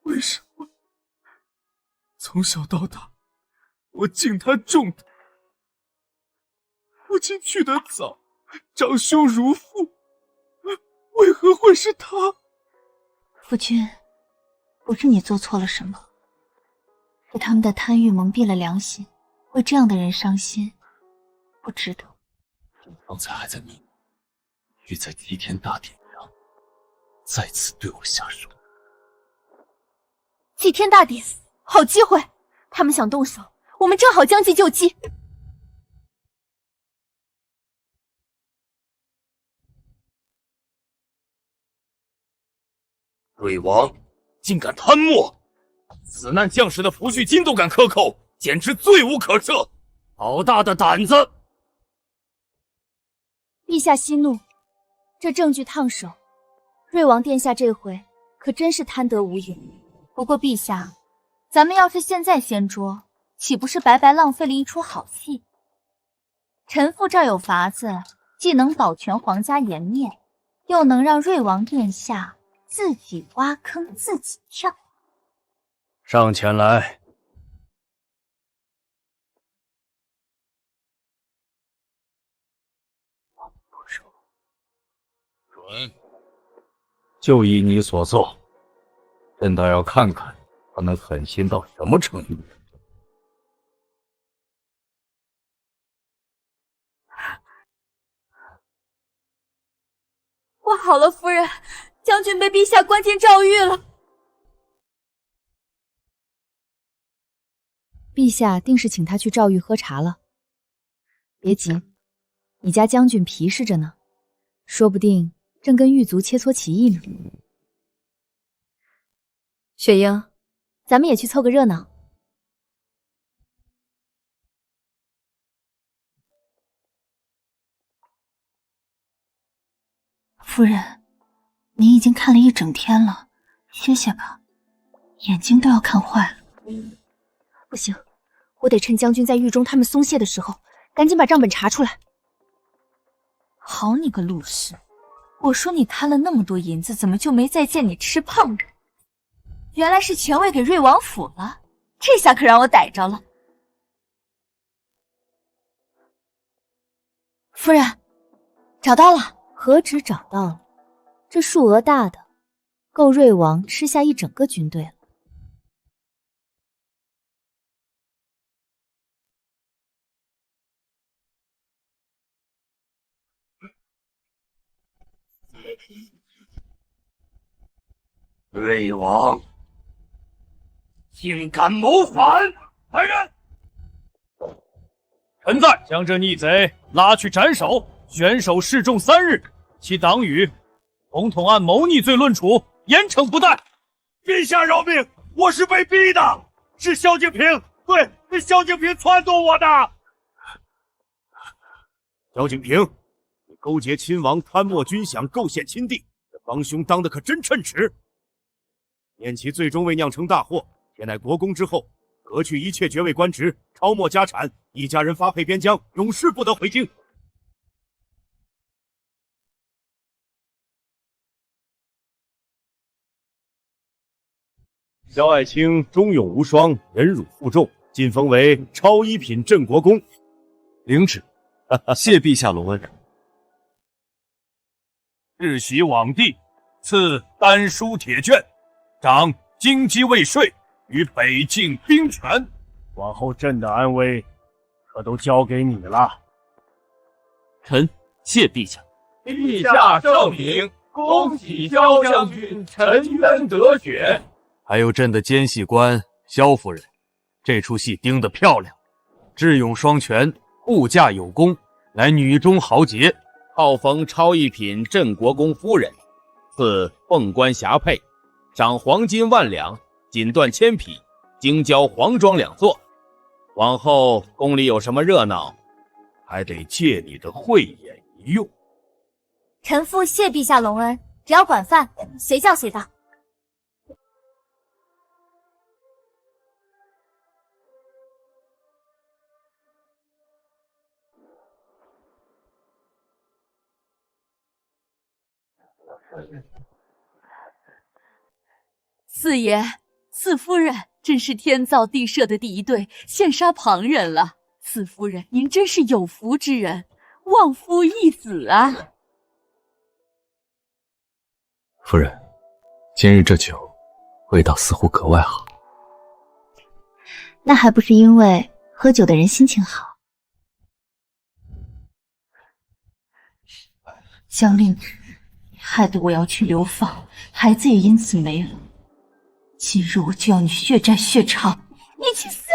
为什么从小到大，我敬他重他？父亲去得早，长兄如父，为何会是他？夫君，不是你做错了什么，是他们的贪欲蒙蔽了良心，为这样的人伤心，不值得。方才还在密欲在祭天大典上再次对我下手。祭天大典，好机会！他们想动手，我们正好将计就计。瑞王竟敢贪墨，死难将士的抚恤金都敢克扣，简直罪无可赦！好大的胆子！陛下息怒，这证据烫手。瑞王殿下这回可真是贪得无厌。不过陛下，咱们要是现在掀桌，岂不是白白浪费了一出好戏？臣妇这儿有法子，既能保全皇家颜面，又能让瑞王殿下自己挖坑自己跳。上前来。准，就依你所做，朕倒要看看他能狠心到什么程度。不好了，夫人，将军被陛下关进诏狱了。陛下定是请他去诏狱喝茶了。别急，你家将军皮实着呢，说不定正跟狱卒切磋棋艺呢。雪英，咱们也去凑个热闹。夫人，您已经看了一整天了，歇歇吧，眼睛都要看坏了。不行，我得趁将军在狱中他们松懈的时候，赶紧把账本查出来。好你个陆氏，我说你贪了那么多银子，怎么就没再见你吃胖的？原来是权位给瑞王府了，这下可让我逮着了。夫人，找到了。何止找到了，这数额大的，够瑞王吃下一整个军队了。瑞王竟敢谋反！来人！臣在，将这逆贼拉去斩首，悬首示众3日，其党羽统统按谋逆罪论处，严惩不贷。陛下饶命，我是被逼的，是萧敬平，对，是萧敬平撺掇我的。萧敬平，你勾结亲王，贪墨军饷，构陷亲弟，这帮凶当的可真称耻。念其最终未酿成大祸，且乃国公之后，革去一切爵位官职，抄没家产，一家人发配边疆，永世不得回京。萧爱卿忠勇无双，忍辱负重，晋封为超一品镇国公。领旨，谢陛下隆恩。世袭罔帝，赐丹书铁券，掌京畿卫税与北境兵权。往后朕的安危，可都交给你了。臣谢陛下。陛下圣明，恭喜萧将军沉冤得雪。还有朕的奸细官萧夫人，这出戏盯得漂亮，智勇双全，护驾有功，乃女中豪杰。号封超一品镇国公夫人，赐凤冠霞帔，赏黄金1万两，锦缎1000匹，京郊黄庄2座。往后宫里有什么热闹，还得借你的慧眼一用。臣妇谢陛下隆恩，只要管饭，随叫随到。四爷，四夫人真是天造地设的第一对，羡煞旁人了。四夫人，您真是有福之人，望夫一子啊！夫人，今日这酒味道似乎格外好。那还不是因为喝酒的人心情好。江令旨，你害得我要去流放，孩子也因此没了。今日我就要你血债血偿，你去死！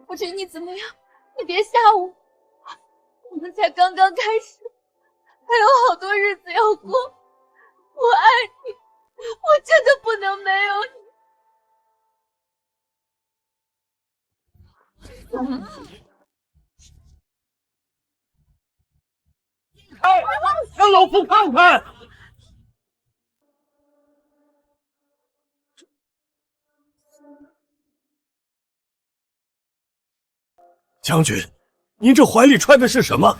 我觉得你怎么样？你别吓我，我们才刚刚开始，还有好多日子要过。我爱你，我真的不能没有你。让老夫看看！将军，您这怀里揣的是什么？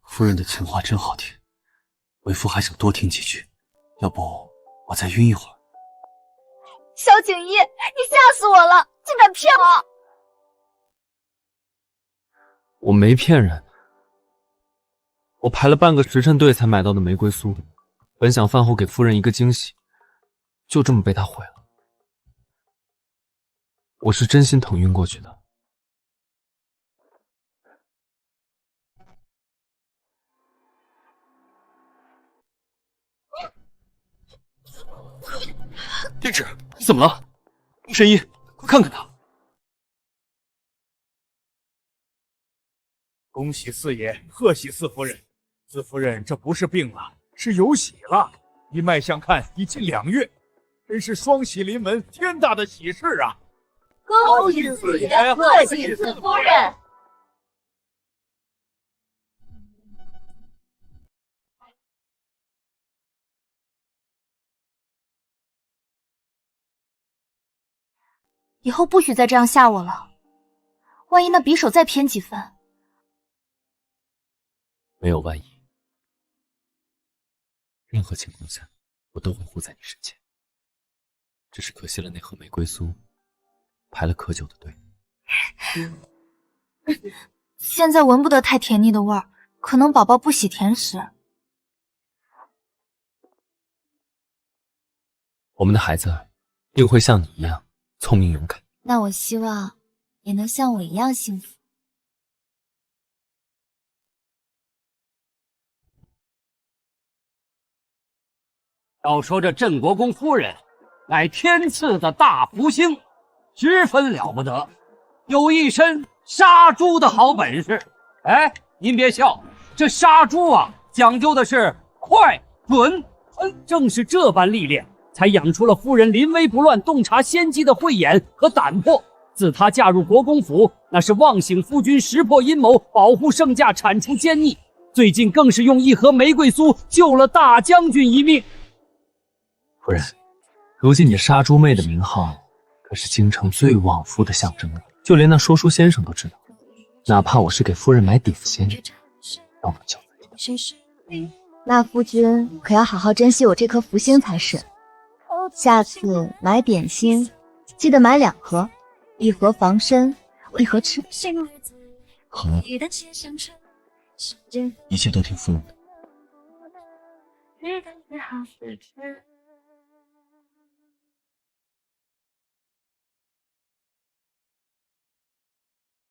夫人的情话真好听，为夫还想多听几句，要不我再晕一会儿。萧景逸，你吓死我了，竟敢骗我！我没骗人，我排了半个时辰队才买到的玫瑰酥，本想饭后给夫人一个惊喜，就这么被他毁了。我是真心疼晕过去的。定旨，你怎么了？神医，快看看他！恭喜四爷，贺喜四夫人。四夫人这不是病了，是有喜了。一脉相看已近2月，真是双喜临门，天大的喜事啊！恭喜四爷，贺喜四夫人。以后不许再这样吓我了，万一那匕首再偏几分。没有万一，任何情况下我都会护在你身前。只是可惜了那盒玫瑰酥，排了可久的队。现在闻不得太甜腻的味儿，可能宝宝不喜甜食。我们的孩子定会像你一样聪明勇敢。那我希望也能像我一样幸福。要说这镇国公夫人乃天赐的大福星，十分了不得，有一身杀猪的好本事。哎，您别笑，这杀猪啊，讲究的是快、准、狠，正是这般历练，才养出了夫人临危不乱、洞察先机的慧眼和胆魄。自她嫁入国公府，那是望醒夫君，识破阴谋，保护圣驾，铲除奸逆。最近更是用一盒玫瑰酥救了大将军一命。夫人，如今你杀猪妹的名号可是京城最旺夫的象征了，就连那说书先生都知道。哪怕我是给夫人买点心，都能救你。那夫君可要好好珍惜我这颗福星才是。下次买点心，记得买2盒，1盒防身，1盒吃。好了，一切都听夫人的。